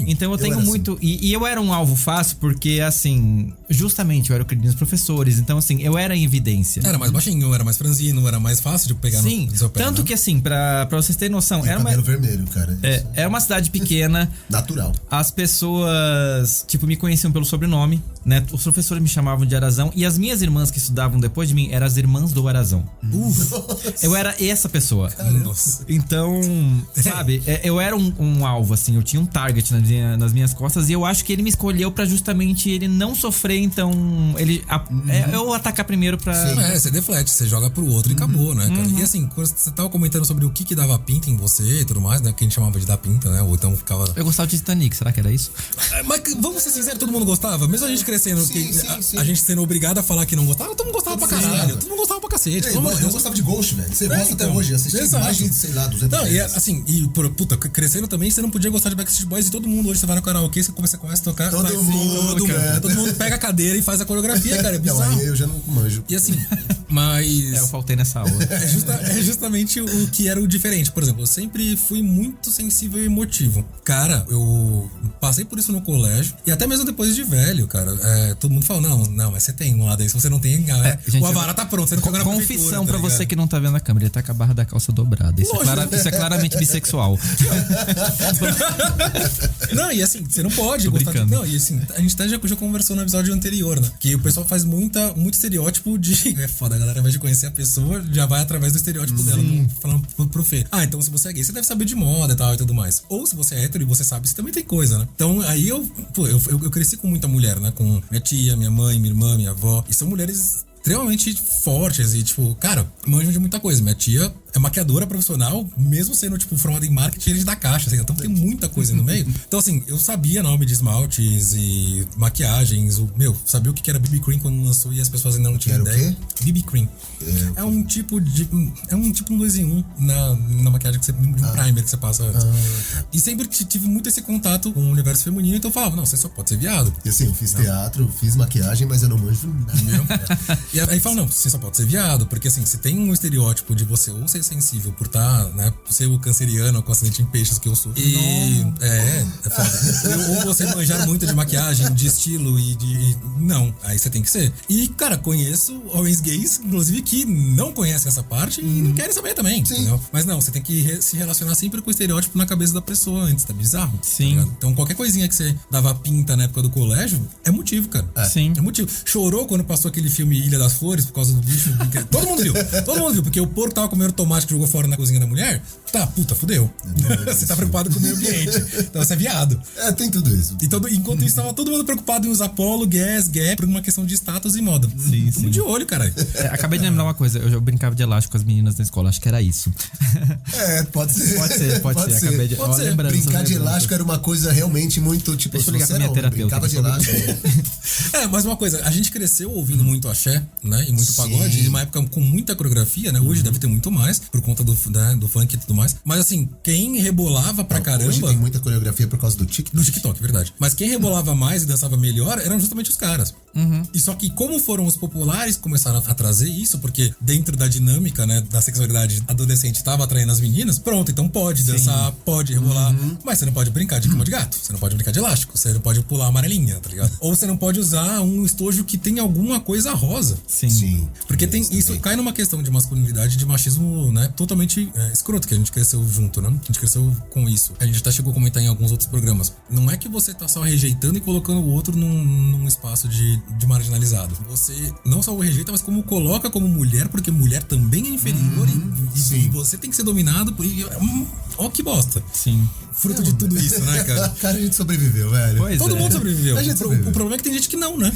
Então eu tenho muito... Assim. E eu era um alvo fácil porque, assim... Justamente, eu era o querido dos professores. Então, assim, eu era em evidência. Era mais baixinho, era mais franzino, era mais fácil de pegar no seu pé. Tanto que, assim, pra vocês terem noção... Era cabelo vermelho, cara. Era uma cidade pequena. Natural. As pessoas, tipo, me conheciam pelo sobrenome, né? Os professores me chamavam de Arazão. E as minhas irmãs que estudavam depois de mim eram as irmãs do Arazão. Eu era essa pessoa. Nossa. Então, sabe, eu era um alvo, assim. Eu tinha um target nas minhas costas. E eu acho que ele me escolheu pra justamente ele não sofrer. Então, eu atacar primeiro pra... Você deflete, você joga pro outro e acabou, né, cara? E assim, quando você tava comentando sobre o que dava pinta em você e tudo mais, né? Que a gente chamava de dar pinta, né? Ou então ficava... Eu gostava de Titanic, será que era isso? Mas vamos ser sinceros, todo mundo gostava? Mesmo a gente crescendo, a gente sendo obrigado a falar que não gostava, todo mundo gostava pra caralho. Todo mundo gostava pra cacete. Eu gostava de Ghost, velho. Você gosta até hoje, assistir mais de, sei lá, 200 Não, e assim, crescendo também, você não podia gostar de Backstreet Boys e todo mundo hoje, você vai no karaokê, você começa a tocar. Todo mundo pega a cadeira e faz a coreografia, cara. É bizarro. Não, eu já não manjo. E assim, mas... eu faltei nessa aula. É justamente o que era o diferente. Por exemplo, eu sempre fui muito sensível e emotivo. Cara, eu passei por isso no colégio. E até mesmo depois de velho, cara. Todo mundo fala, não, mas você tem um lado aí. Se você não tem, gente, o Avara tá pronto. Você não confissão pra você que não não tá vendo a câmera, ele tá com a barra da calça dobrada. Isso é claramente bissexual. Não, e assim, você não pode Tô gostar brincando. Não, e assim, a gente até já conversou no episódio anterior, né? Que o pessoal faz muito estereótipo de... É foda, a galera, ao invés de conhecer a pessoa, já vai através do estereótipo dela, falando pro Fê. Então se você é gay, você deve saber de moda e tal e tudo mais. Ou se você é hétero e você sabe, você também tem coisa, né? Então aí eu cresci com muita mulher, né? Com minha tia, minha mãe, minha irmã, minha avó. E são mulheres extremamente fortes e, tipo, cara, manjam de muita coisa. Minha tia é maquiadora profissional, mesmo sendo, tipo, formada em marketing, eles da caixa, assim, então tem muita coisa no meio. Então, assim, eu sabia nome de esmaltes e maquiagens, sabia o que era BB Cream quando lançou e as pessoas ainda não tinham ideia. BB Cream. É um tipo um 2 em 1 na maquiagem que você, um primer que você passa antes. E sempre tive muito esse contato com o universo feminino, então eu falava, não, você só pode ser viado. E assim, eu fiz teatro, fiz maquiagem, mas eu não manjo nada. E aí fala, não, você só pode ser viado, porque assim, se tem um estereótipo de você ou ser sensível por estar, né, por ser o canceriano com acidente em peixes que eu sou. E é foda. Ou você manjar muito de maquiagem, de estilo e de... Não, aí você tem que ser. E, cara, conheço homens gays, inclusive, que não conhecem essa parte e não querem saber também, entendeu? Mas não, você tem que se relacionar sempre com o estereótipo na cabeça da pessoa antes, tá bizarro? Sim. Tá, então qualquer coisinha que você dava pinta na época do colégio, é motivo, cara. Sim. É motivo. Chorou quando passou aquele filme Ilha das Flores por causa do bicho. Todo mundo viu, porque o porco tava comendo tomate que jogou fora na cozinha da mulher. Tá, puta, fudeu. Você tá preocupado com o meio ambiente. Então você é viado. Tem tudo isso. Então, enquanto isso, tava todo mundo preocupado em usar polo, gas, gap, por uma questão de status e moda. Tamo de olho, caralho. Acabei de lembrar uma coisa, eu brincava de elástico com as meninas na escola, acho que era isso. Pode ser. Pode ser. Acabei de... Pode ser. Brincar de elástico era uma coisa realmente muito, tipo... Deixa eu ligar pra minha terapeuta. Brincava de elástico. Mas uma coisa, a gente cresceu ouvindo muito axé, né? E muito pagode, e uma época com muita coreografia, né? Hoje deve ter muito mais, por conta do funk e tudo mais. Mas assim, quem rebolava pra caramba... Hoje tem muita coreografia por causa do TikTok. Do TikTok, verdade. Mas quem rebolava mais e dançava melhor eram justamente os caras. E só que como foram os populares que começaram a trazer isso, porque dentro da dinâmica, né, da sexualidade adolescente tava atraindo as meninas, pronto, então pode dançar, pode rebolar, mas você não pode brincar de cama de gato, você não pode brincar de elástico, você não pode pular amarelinha, tá ligado? Ou você não pode usar um estojo que tem alguma coisa rosa. Sim. Porque tem isso cai numa questão de masculinidade, de machismo, né, totalmente escroto, que a gente cresceu junto, né? A gente cresceu com isso. A gente até chegou a comentar em alguns outros programas. Não é que você tá só rejeitando e colocando o outro num espaço de marginalizado. Você não só o rejeita, mas como coloca como mulher, porque mulher também é inferior e você tem que ser dominado por... Ó que bosta. Sim. Fruto de tudo isso, né, cara? Cara, a gente sobreviveu, velho. Pois Todo mundo sobreviveu. A gente sobreviveu. O problema é que tem gente que não, né?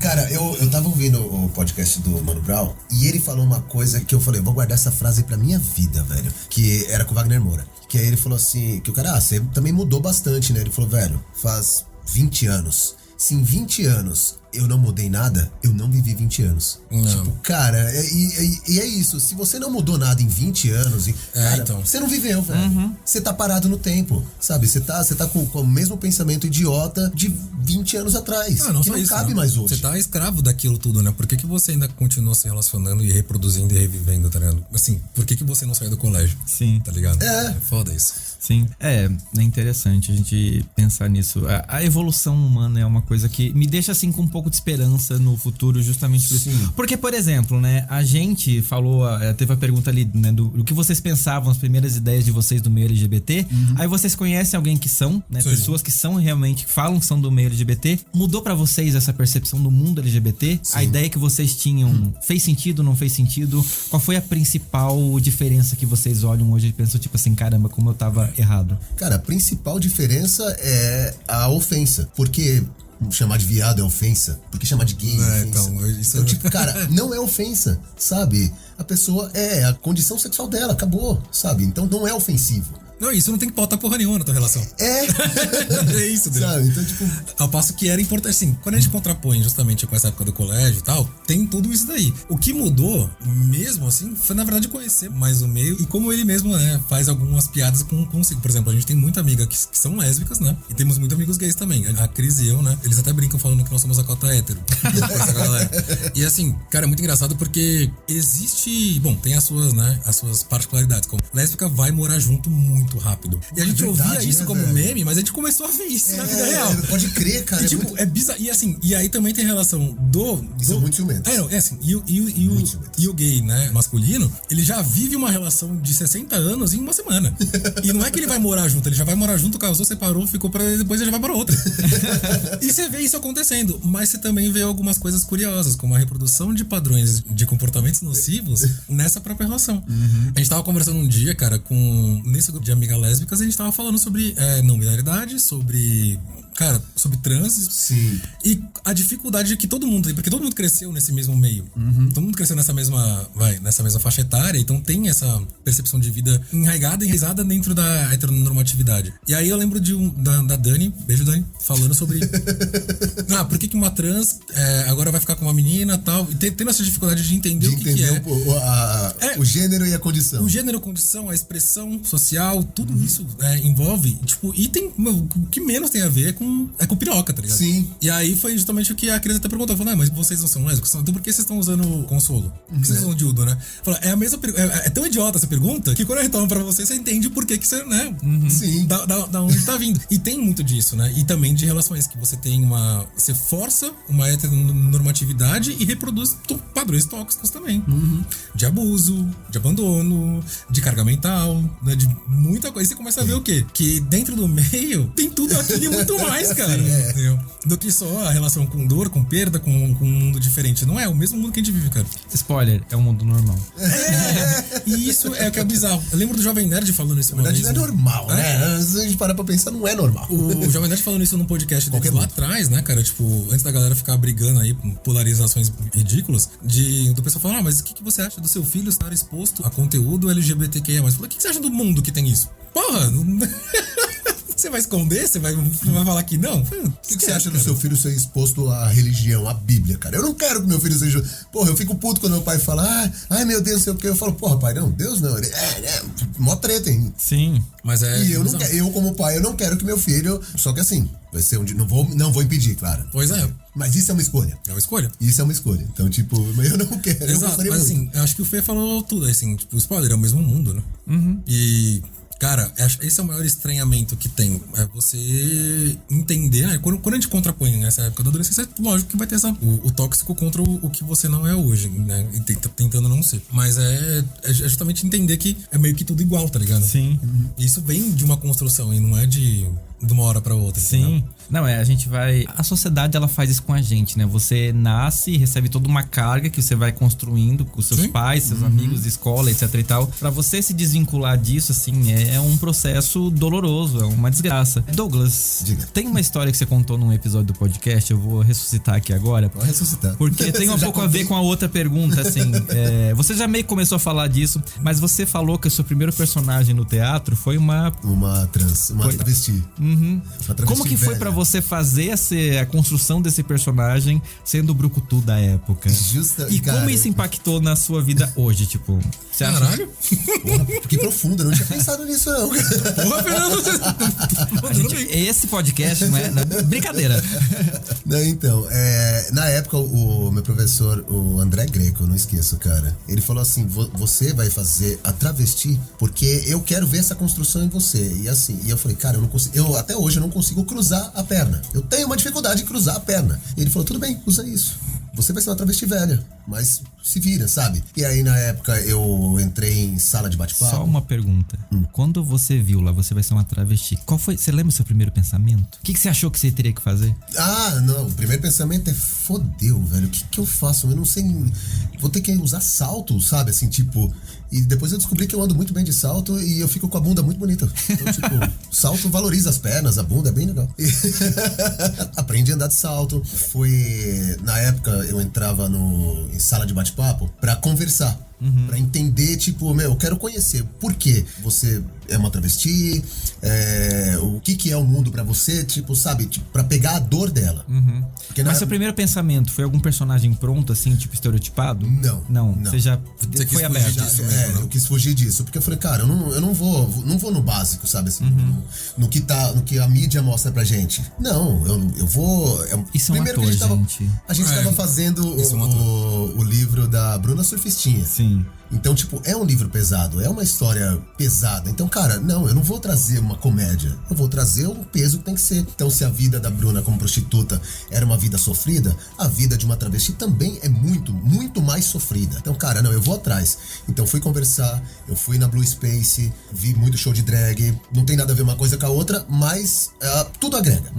Cara, eu tava ouvindo o podcast do Mano Brown e ele falou uma coisa que eu falei, eu vou guardar essa frase pra minha vida, velho. Que era com o Wagner Moura. Que aí ele falou assim, que o cara, você também mudou bastante, né? Ele falou, velho, faz 20 anos. Se em 20 anos eu não mudei nada, eu não vivi 20 anos. Não. Tipo, cara, e é isso. Se você não mudou nada em 20 anos, cara, então. você não viveu, velho. Você tá parado no tempo, sabe? Você tá com o mesmo pensamento idiota de 20 anos atrás. Não que só não isso, cabe né? mais hoje. Você tá escravo daquilo tudo, né? Por que você ainda continua se relacionando e reproduzindo e revivendo, tá ligado? Assim, por que você não saiu do colégio? Sim. Tá ligado? É foda isso. Sim, é interessante a gente pensar nisso. A evolução humana é uma coisa que me deixa assim com um pouco de esperança no futuro, justamente por isso. Porque, por exemplo, né, a gente falou, teve a pergunta ali, né, do que vocês pensavam, as primeiras ideias de vocês do meio LGBT. Aí vocês conhecem alguém que são, né, pessoas que são realmente, que falam que são do meio LGBT. Mudou pra vocês essa percepção do mundo LGBT? Sim. A ideia que vocês tinham fez sentido, não fez sentido? Qual foi a principal diferença que vocês olham hoje e pensam, tipo assim, caramba, como eu tava errado? Cara, a principal diferença é a ofensa. Porque chamar de viado é ofensa. Porque chamar de gay é ofensa. Então, isso... tipo, cara, não é ofensa, sabe? A pessoa é a condição sexual dela, acabou, sabe? Então não é ofensivo. Não, isso não tem que pautar porra nenhuma na tua relação. É isso, entendeu? Sabe? Então, tipo... Ao passo que era importante, assim, quando a gente contrapõe justamente com essa época do colégio e tal, tem tudo isso daí. O que mudou, mesmo assim, foi na verdade conhecer mais o meio e como ele mesmo, né, faz algumas piadas consigo. Por exemplo, a gente tem muita amiga que são lésbicas, né? E temos muitos amigos gays também. A Cris e eu, né? Eles até brincam falando que nós somos a cota hétero. E assim, cara, é muito engraçado porque existe... Bom, tem as suas, né, as suas particularidades. Como lésbica vai morar junto muito muito rápido. E a gente ouvia isso como meme, mas a gente começou a ver isso na vida real. Pode crer, cara. E, tipo, é bizarro. E assim, e aí também tem relação São muito ciumentos. Assim, e o gay, né, masculino, ele já vive uma relação de 60 anos em uma semana. E não é que ele vai morar junto, ele já vai morar junto, casou, separou, ficou pra depois ele já vai pra outra. E você vê isso acontecendo, mas você também vê algumas coisas curiosas, como a reprodução de padrões de comportamentos nocivos nessa própria relação. A gente tava conversando um dia, cara, nesse grupo de amigas lésbicas, a gente tava falando sobre não binaridade, sobre trans. Sim. E a dificuldade que todo mundo tem, porque todo mundo cresceu nesse mesmo meio. Todo mundo cresceu nessa mesma faixa etária, então tem essa percepção de vida enraizada dentro da heteronormatividade. E aí eu lembro da Dani, beijo Dani, falando sobre por que uma trans agora vai ficar com uma menina e tal, e tendo essa dificuldade de entender o que é. O gênero e a condição. O gênero, a condição, a expressão social, tudo isso envolve, tipo, e tem o que menos tem a ver com piroca, tá ligado? Sim. E aí foi justamente o que a Cris até perguntou, falou, mas vocês não são lésbicos? Então por que vocês estão usando consolo? Por que vocês usam dildo, né? Falou, é a mesma é tão idiota essa pergunta que quando eu retorno pra você entende por que você, né? Sim. Da onde tá vindo. E tem muito disso, né? E também de relações que você tem você força uma heteronormatividade e reproduz padrões tóxicos também. De abuso, de abandono, de carga mental, né? De muita coisa. E você começa a ver o quê? Que dentro do meio tem tudo aquilo e muito mais, cara. Entendeu? Do que só a relação com dor, com perda, com um mundo diferente. Não é o mesmo mundo que a gente vive, cara. Spoiler, é um mundo normal. E isso é o que é bizarro. Eu lembro do Jovem Nerd falando isso. Na verdade não é normal, né? Se a gente parar pra pensar, não é normal. O Jovem Nerd falando isso num podcast deles lá atrás, né, cara? Tipo, antes da galera ficar brigando aí com polarizações ridículas, do pessoal falando, mas o que você acha do seu filho estar exposto a conteúdo LGBTQIA+. O que você acha do mundo que tem isso? Porra, você vai esconder? Você vai falar que não? O que você acha do seu filho ser exposto à religião, à Bíblia, cara? Eu não quero que meu filho seja... Porra, eu fico puto quando meu pai fala, ai meu Deus, não sei o que. Eu falo, porra, pai, não, Deus não. Ele, mó treta, hein? Sim. Mas E eu como pai, eu não quero que meu filho... Só que assim, vai ser onde... Não vou impedir, claro. Pois é. Mas isso é uma escolha. É uma escolha. Isso é uma escolha. Então, tipo, eu não quero. Exato, mas assim, eu acho que o Fê falou tudo, assim, tipo, o spoiler é o mesmo mundo, né? E... Cara, esse é o maior estranhamento que tem. É você entender, né? Quando a gente contrapõe nessa época da adolescência, é lógico que vai ter o tóxico contra o que você não é hoje, né? E tentando não ser. Mas é justamente entender que é meio que tudo igual, tá ligado? Sim. Isso vem de uma construção e não é de uma hora pra outra. Sim. Entendeu? Não, a gente vai... A sociedade, ela faz isso com a gente, né? Você nasce e recebe toda uma carga que você vai construindo com seus pais, seus amigos de escola, etc e tal. Pra você se desvincular disso, assim, é um processo doloroso, é uma desgraça. Douglas, diga. Tem uma história que você contou num episódio do podcast, eu vou ressuscitar aqui agora. Pode ressuscitar. Porque tem um pouco a ver com a outra pergunta, assim. Você já meio que começou a falar disso, mas você falou que o seu primeiro personagem no teatro foi uma travesti. Como que foi pra você fazer a construção desse personagem sendo o brucutu da época? Como isso impactou na sua vida hoje, tipo? Você acha? Caralho? Porra, que profundo, eu não tinha pensado nisso não. Porra, Fernando. Esse podcast não é brincadeira. Não, então, na época o meu professor, o André Greco, eu não esqueço, cara, ele falou assim, você vai fazer a travesti porque eu quero ver essa construção em você. E assim, eu falei, cara, eu não consigo, até hoje eu não consigo cruzar a perna. Eu tenho uma dificuldade de cruzar a perna. E ele falou, tudo bem, usa isso. Você vai ser uma travesti velha, mas se vira, sabe? E aí, na época, eu entrei em sala de bate-papo. Só uma pergunta. Quando você viu lá, você vai ser uma travesti, qual foi? Você lembra o seu primeiro pensamento? O que você achou que você teria que fazer? Não. O primeiro pensamento é, fodeu, velho. O que eu faço? Eu não sei. Vou ter que usar salto, sabe? Assim, tipo... E depois eu descobri que eu ando muito bem de salto e eu fico com a bunda muito bonita. Então, tipo, salto valoriza as pernas, a bunda é bem legal. Aprendi a andar de salto. Na época, eu entrava em sala de bate-papo pra conversar. Pra entender, tipo, eu quero conhecer por que você é uma travesti, o que é o mundo pra você, tipo, sabe, tipo, pra pegar a dor dela. Mas seu primeiro pensamento foi algum personagem pronto, assim, tipo, estereotipado? Não. Você já foi aberto. Eu quis fugir disso, porque eu falei, cara, eu não vou no básico, sabe, assim, no que a mídia mostra pra gente. Não, eu vou... Isso é um ator, gente. A gente tava fazendo o livro da Bruna Surfistinha. Sim. Então, tipo, é um livro pesado, é uma história pesada. Então, cara, não, eu não vou trazer uma comédia, eu vou trazer um peso que tem que ser. Então, se a vida da Bruna como prostituta era uma vida sofrida, a vida de uma travesti também é muito, muito mais sofrida. Então, cara, não, eu vou atrás. Então, fui conversar, eu fui na Blue Space, vi muito show de drag, não tem nada a ver uma coisa com a outra, mas tudo agrega.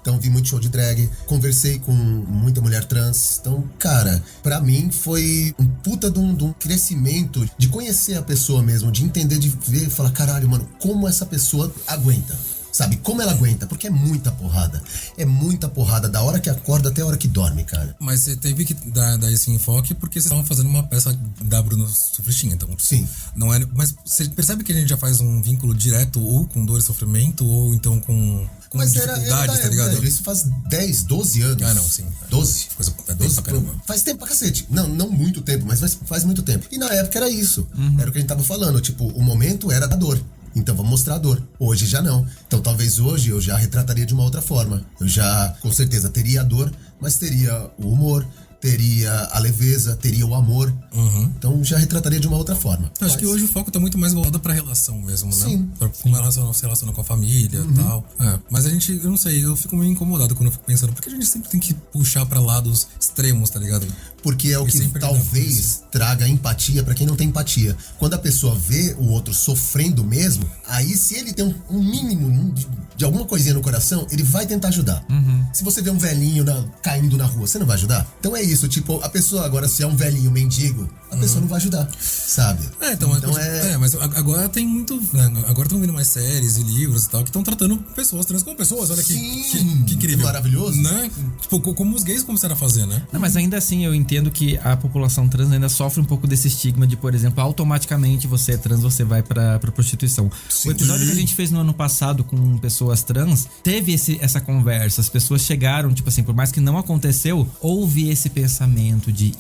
Então, vi muito show de drag, conversei com muita mulher trans. Então, cara, pra mim foi um puta de um crescimento, de conhecer a pessoa mesmo, de entender, de ver e falar, caralho, mano, como essa pessoa aguenta. Sabe, como ela aguenta? Porque é muita porrada. É muita porrada, da hora que acorda até a hora que dorme, cara. Mas você teve que dar esse enfoque porque vocês estavam fazendo uma peça da Bruna Sufristinha, então. Sim. Não é, mas você percebe que a gente já faz um vínculo direto ou com dor e sofrimento, ou então com dificuldades, tá ligado? Isso faz 10, 12 anos. Ah, não, sim. 12? Coisa, é 12 pra caramba. Faz tempo pra cacete. Não muito tempo, mas faz muito tempo. E na época era isso. Era o que a gente tava falando. Tipo, o momento era da dor. Então vamos mostrar a dor. Hoje já não. Então talvez hoje eu já retrataria de uma outra forma. Eu já, com certeza, teria a dor, mas teria o humor, teria a leveza, teria o amor. Então já retrataria de uma outra forma. Acho que hoje o foco tá muito mais voltado pra relação mesmo, né? Sim. Pra como ela se relaciona com a família e tal. Mas a gente, eu não sei, eu fico meio incomodado quando eu fico pensando, porque a gente sempre tem que puxar pra lados extremos, tá ligado? Porque é o que talvez traga empatia pra quem não tem empatia. Quando a pessoa vê o outro sofrendo mesmo, aí se ele tem um mínimo de alguma coisinha no coração, ele vai tentar ajudar. Se você vê um velhinho caindo na rua, você não vai ajudar? Então é isso, tipo, a pessoa agora, se é um velhinho mendigo, a pessoa não vai ajudar, sabe? Mas agora tem muito, né? Agora estão vindo mais séries e livros e tal, que estão tratando pessoas trans como pessoas, olha que incrível. Maravilhoso. Né? Tipo, como os gays começaram a fazer, né? Não, mas ainda assim eu entendo que a população trans ainda sofre um pouco desse estigma de, por exemplo, automaticamente você é trans, você vai pra prostituição. Sim. O episódio que a gente fez no ano passado com pessoas trans, teve essa conversa, as pessoas chegaram, tipo assim, por mais que não aconteceu, houve esse pensamento de,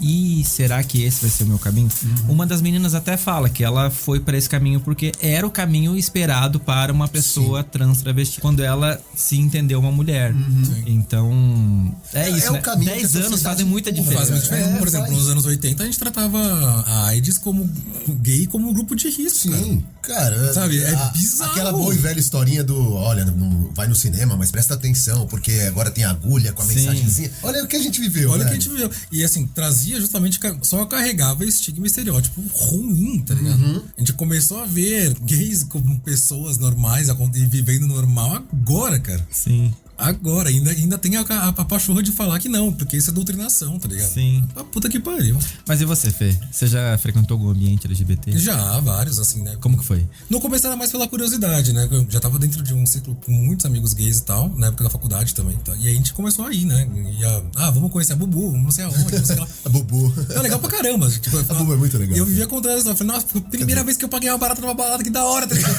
será que esse vai ser o meu caminho? Uma das meninas até fala que ela foi pra esse caminho porque era o caminho esperado para uma pessoa trans travesti, quando ela se entendeu uma mulher. Então, é isso, né? 10 anos fazem muita diferença. Por exemplo, nos anos 80 a gente tratava a AIDS como gay como um grupo de risco. Sim, cara. Sabe, é bizarro. Aquela boa e velha historinha do, olha, não vai no cinema, mas presta atenção, porque agora tem agulha com a mensagenzinha. Olha o que a gente viveu, Olha o que a gente viveu. E assim, trazia justamente, só carregava estigma e estereótipo ruim, tá ligado? A gente começou a ver gays como pessoas normais e vivendo normal agora, cara. Sim. Agora, ainda tem a pachorra de falar que não, porque isso é doutrinação, tá ligado? Sim. A puta que pariu. Mas e você, Fê? Você já frequentou algum ambiente LGBT? Já, vários, assim, né? Como que foi? No começo era mais pela curiosidade, né? Eu já tava dentro de um ciclo com muitos amigos gays e tal, na época da faculdade também. Tá? E aí a gente começou a ir, né? Vamos conhecer a Bubu, vamos não sei aonde, não sei lá. A Bubu. É legal pra caramba. Tipo, a Bubu é muito legal. E eu vivia contando isso. Eu falei, nossa, primeira vez que eu paguei uma barata numa balada, que da hora, tá ligado?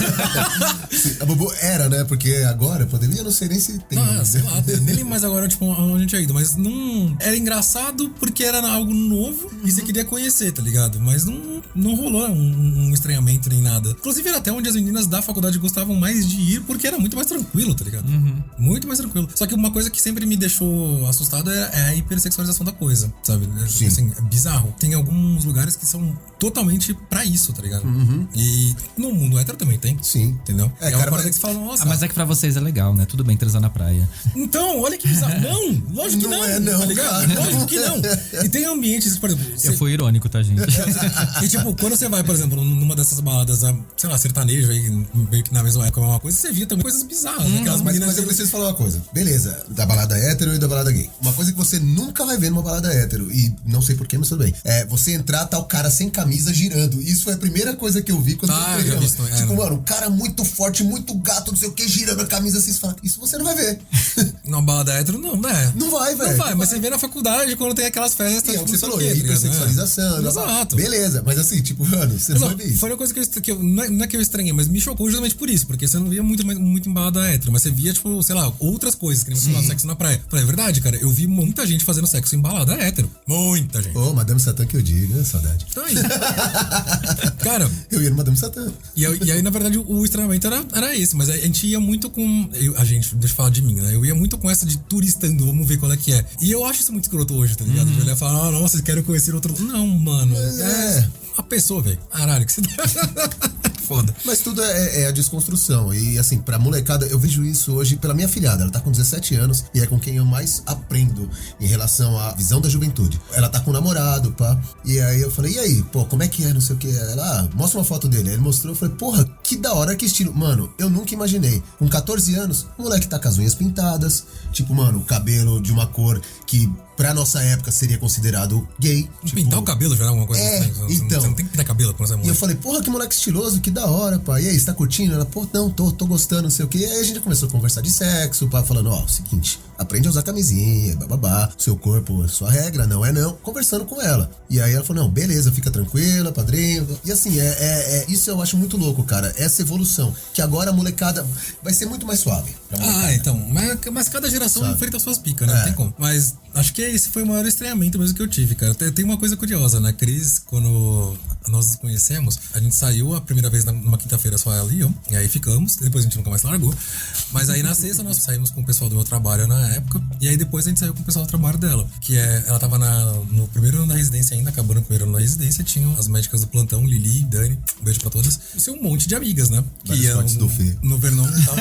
Sim, a Bubu era, né? Porque agora, poderia, não sei nem se tem. Sei lá, nem lembro mais agora, tipo, onde a gente tinha ido. Mas não... Era engraçado porque era algo novo e você queria conhecer, tá ligado? Mas não rolou um estranhamento nem nada. Inclusive era até onde as meninas da faculdade gostavam mais de ir, porque era muito mais tranquilo, tá ligado? Muito mais tranquilo. Só que uma coisa que sempre me deixou assustado é a hipersexualização da coisa, sabe? Sim. Assim, é bizarro. Tem alguns lugares que são totalmente pra isso, tá ligado? E no mundo hétero também tem. Sim. Entendeu? É, uma cara, parada que você fala, nossa. Mas é que pra vocês é legal, né? Tudo bem transar na praia. Então, olha que bizarro. Não, lógico que não. Não, tá ligado? cara. Lógico que não. E tem ambientes, por exemplo... Eu fui irônico, tá, gente? E tipo, quando você vai, por exemplo, numa dessas baladas, sei lá, sertanejo aí, meio que na mesma época é uma coisa, você via também coisas bizarras, né? Aquelas meninas... Mas eu preciso falar uma coisa. Beleza, da balada hétero e da balada gay. Uma coisa que você nunca vai ver numa balada hétero, e não sei porquê, mas tudo bem. É você entrar, tá o cara sem camisa girando. Isso foi a primeira coisa que eu vi quando eu já vi isso, tipo, mano, um cara muito forte, muito gato, não sei o que, girando a camisa assim, você fala, isso você não vai ver. Numa balada hétero, não, né? Não vai, velho. Não vai, mas você vê na faculdade quando tem aquelas festas. É o que você falou, tá hipersexualização. Exato. Beleza, mas assim, tipo, mano, você não vai ver isso. Foi uma coisa que eu não é que eu estranhei, mas me chocou justamente por isso, porque você não via muito em balada hétero, mas você via, tipo, sei lá, outras coisas, que nem você falava sexo na praia. Falei, é verdade, cara, eu vi muita gente fazendo sexo em balada hétero. Muita gente. Ô, Madame Satã que eu diga, saudade. Então aí. Cara. Eu ia no Madame Satã. E aí, na verdade, o estranhamento era esse, mas a gente ia muito com. Deixa eu falar de mim, né? Eu ia muito com essa de turistando, vamos ver qual é que é. E eu acho isso muito escroto hoje, tá ligado? De olhar e falar, nossa, quero conhecer outro. Não, mano. É a pessoa, velho. Caralho, que você. Foda. Mas tudo é a desconstrução. E assim, pra molecada, eu vejo isso hoje pela minha filhada. Ela tá com 17 anos e é com quem eu mais aprendo em relação à visão da juventude. Ela tá com um namorado, pá. E aí eu falei, e aí, pô, como é que é, não sei o que. Ela, mostra uma foto dele. Aí ele mostrou, eu falei, porra, que da hora, que estilo. Mano, eu nunca imaginei. Com 14 anos, o moleque tá com as unhas pintadas. Tipo, mano, o cabelo de uma cor que pra nossa época seria considerado gay. Tipo, pintar o cabelo já é alguma coisa assim. Então. Você não tem que pintar cabelo quando você é E eu moleque. falei, porra, que moleque estiloso, que da hora, pá. E aí, você tá curtindo? Ela, pô, não, tô gostando, não sei o quê. E aí a gente começou a conversar de sexo, pá, falando, ó, seguinte, aprende a usar camisinha, bababá, seu corpo, sua regra, não é não. Conversando com ela. E aí ela falou, não, beleza, fica tranquila, padrinho. E assim, isso eu acho muito louco, cara, essa evolução. Que agora a molecada vai ser muito mais suave. Então, mas cada geração enfrenta as suas picas, né? É. Não tem como. Mas acho que esse foi o maior estranhamento mesmo que eu tive, cara. Tem uma coisa curiosa, né? Cris, quando nós nos conhecemos, a gente saiu a primeira vez numa quinta-feira só ela e eu, e aí ficamos, depois a gente nunca mais largou. Mas aí na sexta nós saímos com o pessoal do meu trabalho na época, e aí depois a gente saiu com o pessoal do trabalho dela, que ela tava no primeiro ano da residência ainda, acabando no primeiro ano da residência, tinham as médicas do plantão, Lili, Dani, um beijo pra todas. Isso é um monte de amigas, né? Vários cortes do Fê. No Vernon e tal.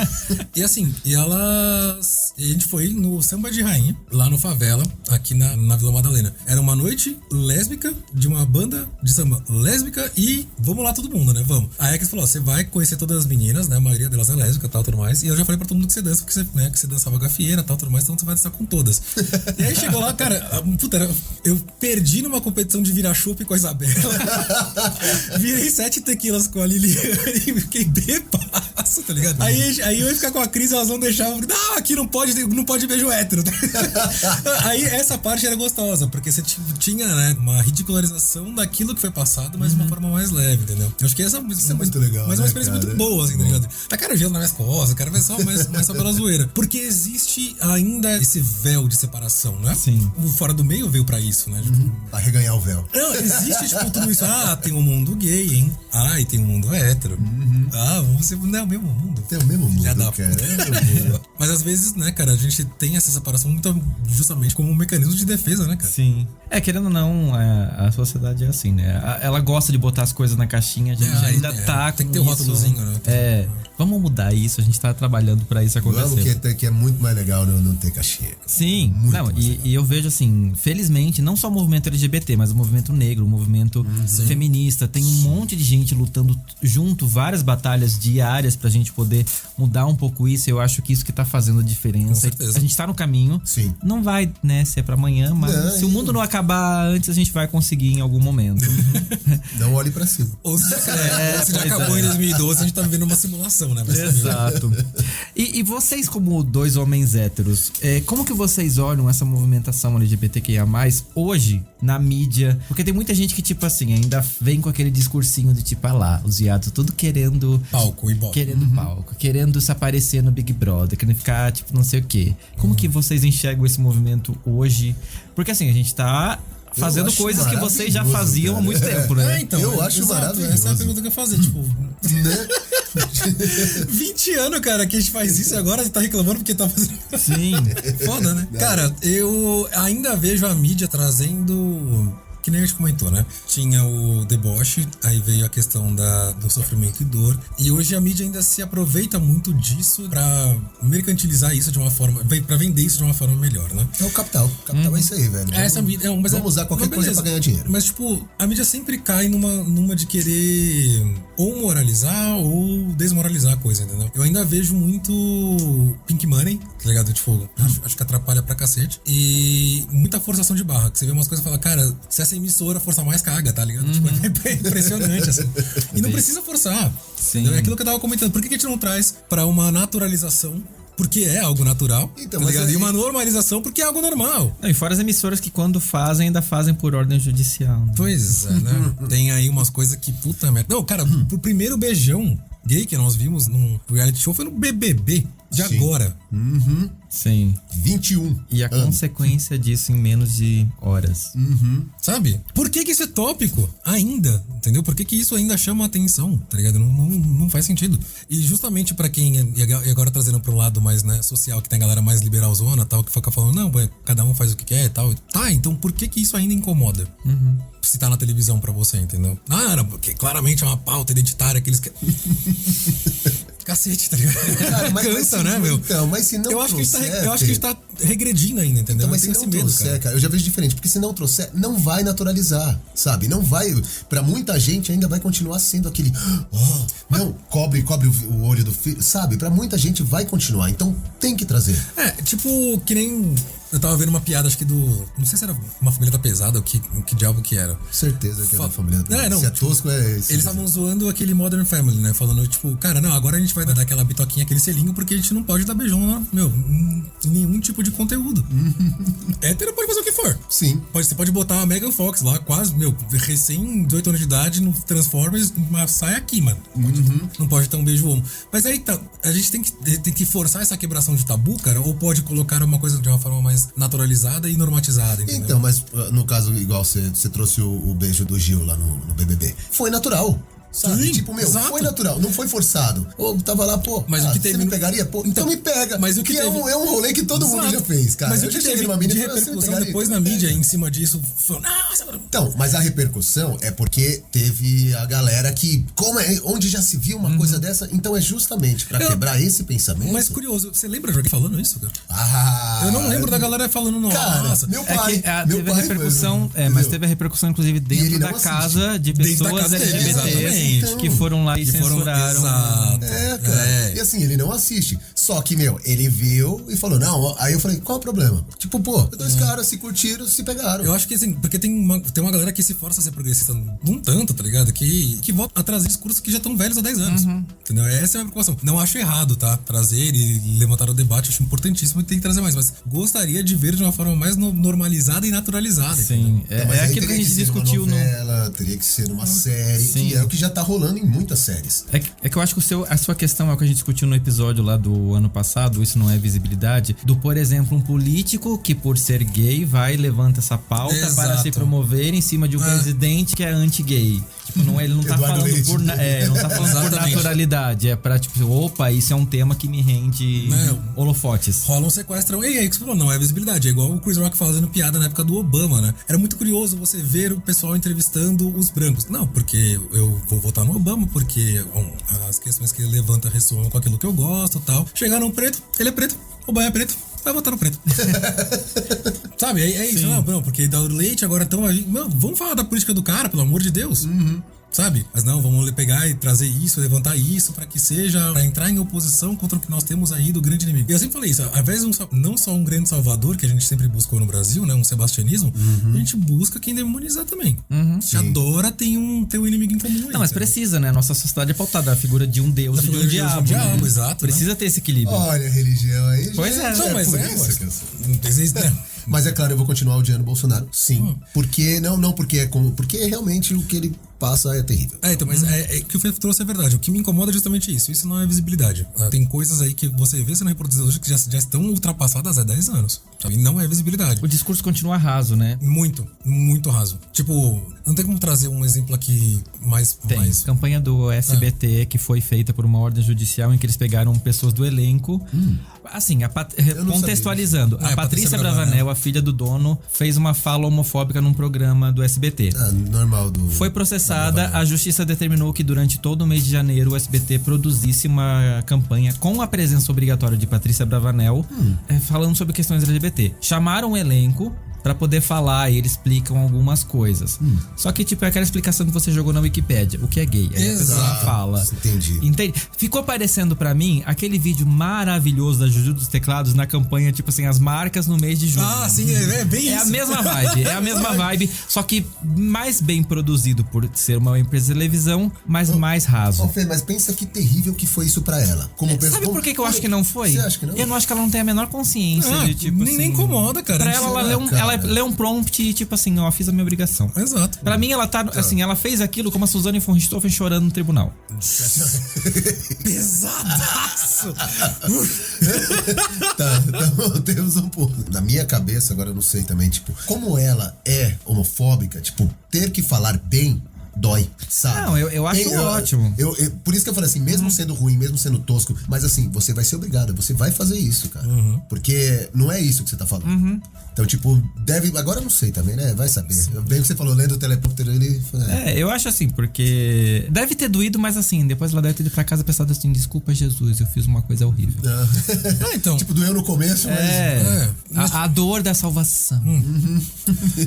E assim, e a gente foi no Samba de Rainha, lá no Favela, aqui na Vila Madalena. Era uma noite lésbica, de uma banda de samba lésbica, e vamos lá todo mundo, né? Vamos. Aí a Cris falou, ó, você vai conhecer todas as meninas, né? A maioria delas é lésbica, tal, tudo mais. E eu já falei pra todo mundo que você dança, porque que você dançava gafieira, tal, tudo mais, então você vai dançar com todas. E aí chegou lá, cara, eu perdi numa competição de vira-chupa com a Isabela. Virei 7 tequilas com a Liliane e fiquei bebaço, tá ligado? Aí eu ia ficar com a Cris, elas vão deixar. Não, aqui não pode beijo hétero. Aí essa parte era gostosa, porque você tinha, né, uma ridicularização daquilo que foi passado, mas de uma forma mais leve, entendeu? Eu acho que essa é muito legal. Mas é uma experiência muito boa, assim, tá ligado? Tá cara gelo nas minhas costas, cara, mas só pela zoeira. Porque existe ainda esse véu de separação, né? Sim. O Fora do Meio veio pra isso, né? Tipo, Pra reganhar o véu. não, existe, tipo, tudo isso. Ah, tem um mundo gay, hein? Ah, e tem um mundo hétero. Ah, você não é o mesmo mundo. Tem o mesmo mundo, Já dá, cara. puta. É o mesmo mundo. Mas às vezes, né, cara, a gente tem essa separação muito justamente como um mecanismo de defesa, né, cara? Sim. Querendo ou não, a sociedade é assim, né? Ela gosta de botar as coisas na caixinha, a gente ainda tá com tem que ter um isso. rótulozinho, né? Vamos mudar isso, a gente tá trabalhando pra isso acontecer. Vamos, que é muito mais legal não ter caixinha. Sim, Muito não, mais legal. e eu vejo assim, felizmente, não só o movimento LGBT, mas o movimento negro, o movimento feminista, tem um monte de gente lutando junto, várias batalhas diárias pra gente poder mudar um pouco isso. Eu acho que isso que tá fazendo a diferença. Com certeza. A gente tá no caminho. Sim. Não vai, né, ser pra amanhã, mas Não, se o mundo não acabar antes, a gente vai conseguir em algum momento. Não olhe pra cima. Ou se já acabou em 2012, a gente tá vivendo uma simulação, né? Exato. E vocês, como dois homens héteros, como que vocês olham essa movimentação LGBTQIA+, hoje, na mídia? Porque tem muita gente que, tipo assim, ainda vem com aquele discursinho de tipo, lá, os viados tudo querendo Palco e bola. Querendo palco, querendo se aparecer no Big Brother, querendo ficar, tipo, não sei o quê. Como que vocês enxergam esse movimento hoje? Porque assim, a gente tá fazendo acho coisas que vocês já maravilhoso, faziam há cara. muito tempo, né? Então, Eu acho exato, maravilhoso. essa é a pergunta que eu ia fazer, tipo... Né? 20 anos, cara, que a gente faz isso e agora você tá reclamando porque tá fazendo... Sim. Foda, né? Cara, eu ainda vejo a mídia trazendo... Que nem a gente comentou, né? Tinha o deboche, aí veio a questão do sofrimento e dor. E hoje a mídia ainda se aproveita muito disso pra mercantilizar isso de uma forma... Pra vender isso de uma forma melhor, né? É o capital. O capital é isso aí, velho. Vamos usar qualquer coisa pra ganhar dinheiro. Mas, tipo, a mídia sempre cai numa de querer ou moralizar ou desmoralizar a coisa, entendeu? Eu ainda vejo muito Pink Money, tá ligado? Tipo, acho que atrapalha pra cacete. E muita forçação de barra. Que você vê umas coisas e fala, cara, se essa emissora forçar mais, caga, tá ligado? Tipo, é impressionante, assim. E não precisa forçar. Sim. É aquilo que eu tava comentando. Por que a gente não traz pra uma naturalização? Porque é algo natural, Então, tá mas ligado? aí- E uma normalização porque é algo normal. Não, e fora as emissoras que quando fazem, ainda fazem por ordem judicial. Né? Pois é, né? Tem aí umas coisas que, puta merda. Não, cara, pro primeiro beijão, gay que nós vimos num reality show foi no BBB de Sim. agora. Sim. 21 E a anos. consequência disso em menos de horas. Sabe? Por que isso é tópico ainda? Entendeu? Por que isso ainda chama atenção? Tá ligado? Não faz sentido. E justamente pra quem... E agora trazendo pra um lado mais, né, social, que tem a galera mais liberalzona, tal, que fica falando, não, cada um faz o que quer e tal. Tá, então por que isso ainda incomoda? Se tá na televisão pra você, entendeu? Não, porque claramente é uma pauta identitária que eles querem... Cacete, tá ligado? Cara, Cansa, né, meu? Então, mas se não eu acho que trouxer, a gente tá regredindo ainda, entendeu? Então, mas se Eu não tenho esse medo, trouxer, cara, eu já vejo diferente, porque se não trouxer, não vai naturalizar, sabe? Não vai, pra muita gente ainda vai continuar sendo aquele, não, cobre o olho do filho, sabe? Pra muita gente vai continuar, então tem que trazer. Tipo, que nem... Eu tava vendo uma piada, acho que não sei se era uma família da pesada ou que diabo que era. Certeza que é da família da não, Se é tipo, tosco, é esse. Eles estavam zoando aquele Modern Family, né? Falando, tipo, cara, não, agora a gente vai dar aquela bitoquinha, aquele selinho, porque a gente não pode dar beijão, né? Em nenhum tipo de conteúdo. Hétero pode fazer o que for. Sim. Você pode botar a Megan Fox lá, quase, recém 18 anos de idade, no Transformers, mas sai aqui, mano. Não pode ter um beijo homo. Mas aí tá, a gente tem que forçar essa quebração de tabu, cara, ou pode colocar uma coisa de uma forma mais naturalizada e normatizada, entendeu? Então, mas no caso, igual você trouxe o beijo do Gil lá no BBB. Foi natural. Sabe? Sim, Tipo, exato. foi natural, não foi forçado. Ou tava lá, pô, Mas o que você teve me pegaria? Pô, então me pega. Mas o que é um rolê que todo mundo Exato. já fez, cara. Mas eu o que já cheguei teve numa mina de e falei, você me repercussão pegaria? depois na mídia em cima disso, foi, nossa, Então, mas a repercussão é porque teve a galera que, onde já se viu uma coisa dessa, então é justamente pra quebrar esse pensamento. Mas curioso, você lembra de alguém falando isso, cara? Ah, Eu não lembro da galera falando, Cara, nossa. meu pai. Teve a repercussão, mas teve a repercussão, inclusive, dentro da casa de Dentro da pessoas casa dele, LGBT exatamente. que foram lá e censuraram. Exato. Cara. E assim, ele não assiste. Só que, ele viu e falou, não. Aí eu falei, qual é o problema? Tipo, pô, dois caras se curtiram, se pegaram. Eu acho que assim, porque tem uma galera que se força a ser progressista num tanto, tá ligado? Que volta a trazer discursos que já estão velhos há 10 anos. Entendeu? Essa é a minha preocupação. Não acho errado, tá? Trazer e levantar o debate, acho importantíssimo e tem que trazer mais. Mas gostaria de ver de uma forma mais normalizada e naturalizada. Sim, Mas aí aquilo que a gente discutiu numa novela, teria que ser numa série, Sim. que é o que já tá rolando em muitas séries. É que eu acho que a sua questão é o que a gente discutiu no episódio lá do ano passado, isso não é visibilidade, do, por exemplo, um político que por ser gay vai e levanta essa pauta para se promover em cima de um presidente que é anti-gay. Tipo, ele não tá Eduardo falando Leite. não tá falando por Exatamente. naturalidade, é pra tipo, opa, isso é um tema que me rende holofotes. Rola um sequestro. E aí que você falou, não é visibilidade. É igual o Chris Rock fazendo piada na época do Obama, né? Era muito curioso você ver o pessoal entrevistando os brancos. Não, porque eu vou votar no Obama, porque as questões que ele levanta ressoam com aquilo que eu gosto e tal. Chegaram um preto, ele é preto, Obama é preto, vai votar no preto. Sabe, é isso. Não, porque dá o Leite agora estão aí. Vamos falar da política do cara, pelo amor de Deus. Sabe? Mas não, vamos pegar e trazer isso, levantar isso pra que seja, pra entrar em oposição contra o que nós temos aí do grande inimigo. E eu sempre falei isso, ao invés de não só um grande salvador, que a gente sempre buscou no Brasil, né, um sebastianismo, a gente busca quem demonizar também. A gente adora ter um inimigo em comum aí. Não, mas precisa, né? Nossa sociedade é pautada na figura de um deus e de um diabo. Exato. Precisa ter esse equilíbrio. Olha a religião aí. Pois é. Não, mas por é, isso, mas cara. Mas é claro, eu vou continuar odiando o Bolsonaro. Sim. Porque, não porque porque realmente o que ele passa é terrível. Então, mas o que o Fê trouxe é verdade. O que me incomoda é justamente isso. Isso não é visibilidade. Tem coisas aí que você vê sendo reproduzidas hoje que já estão ultrapassadas há 10 anos. Sabe? Não é visibilidade. O discurso continua raso, né? Muito, muito raso. Tipo, não tem como trazer um exemplo aqui mais... Campanha do SBT que foi feita por uma ordem judicial em que eles pegaram pessoas do elenco. Assim, contextualizando. A Patrícia Bravanel, a filha do dono, fez uma fala homofóbica num programa do SBT. Normal do... Foi processada, a justiça determinou que durante todo o mês de janeiro o SBT produzisse uma campanha com a presença obrigatória de Patrícia Bravanel, falando sobre questões LGBT. Chamaram o elenco pra poder falar e eles explicam algumas coisas. Só que, tipo, é aquela explicação que você jogou na Wikipédia. O que é gay? Aí a pessoa fala. Entendi. Entende? Ficou parecendo pra mim aquele vídeo maravilhoso da Juju dos Teclados na campanha, tipo assim, as marcas no mês de junho. Ah, sim, é bem isso. É a mesma vibe, só que mais bem produzido por ser uma empresa de televisão, mas mais raso. Fê, mas pensa que terrível que foi isso pra ela. Sabe por que eu acho que não foi? Você acha que não? Eu não acho que ela não tem a menor consciência de, tipo nem assim, incomoda, cara. Pra ela leu Ela lê um prompt e tipo assim, ó, fiz a minha obrigação. Exato. Pra mim, ela tá, assim, ela fez aquilo como a Suzane von Richthofen chorando no tribunal. Pesadaço! Tá, então temos um ponto. Na minha cabeça, agora eu não sei também, tipo, como ela é homofóbica, tipo, ter que falar bem dói, sabe? Não, eu acho ótimo. Por isso que eu falei assim, mesmo sendo ruim, mesmo sendo tosco, mas assim, você vai ser obrigado, você vai fazer isso, cara. Porque não é isso que você tá falando. Então, tipo, agora eu não sei também, né? Vai saber. Bem que você falou, lendo o teleprompter, ele... Eu acho assim, porque deve ter doído, mas assim, depois ela deve ter ido pra casa pensado assim, desculpa, Jesus, eu fiz uma coisa horrível. Então. Tipo, doeu no começo, mas... A dor da salvação.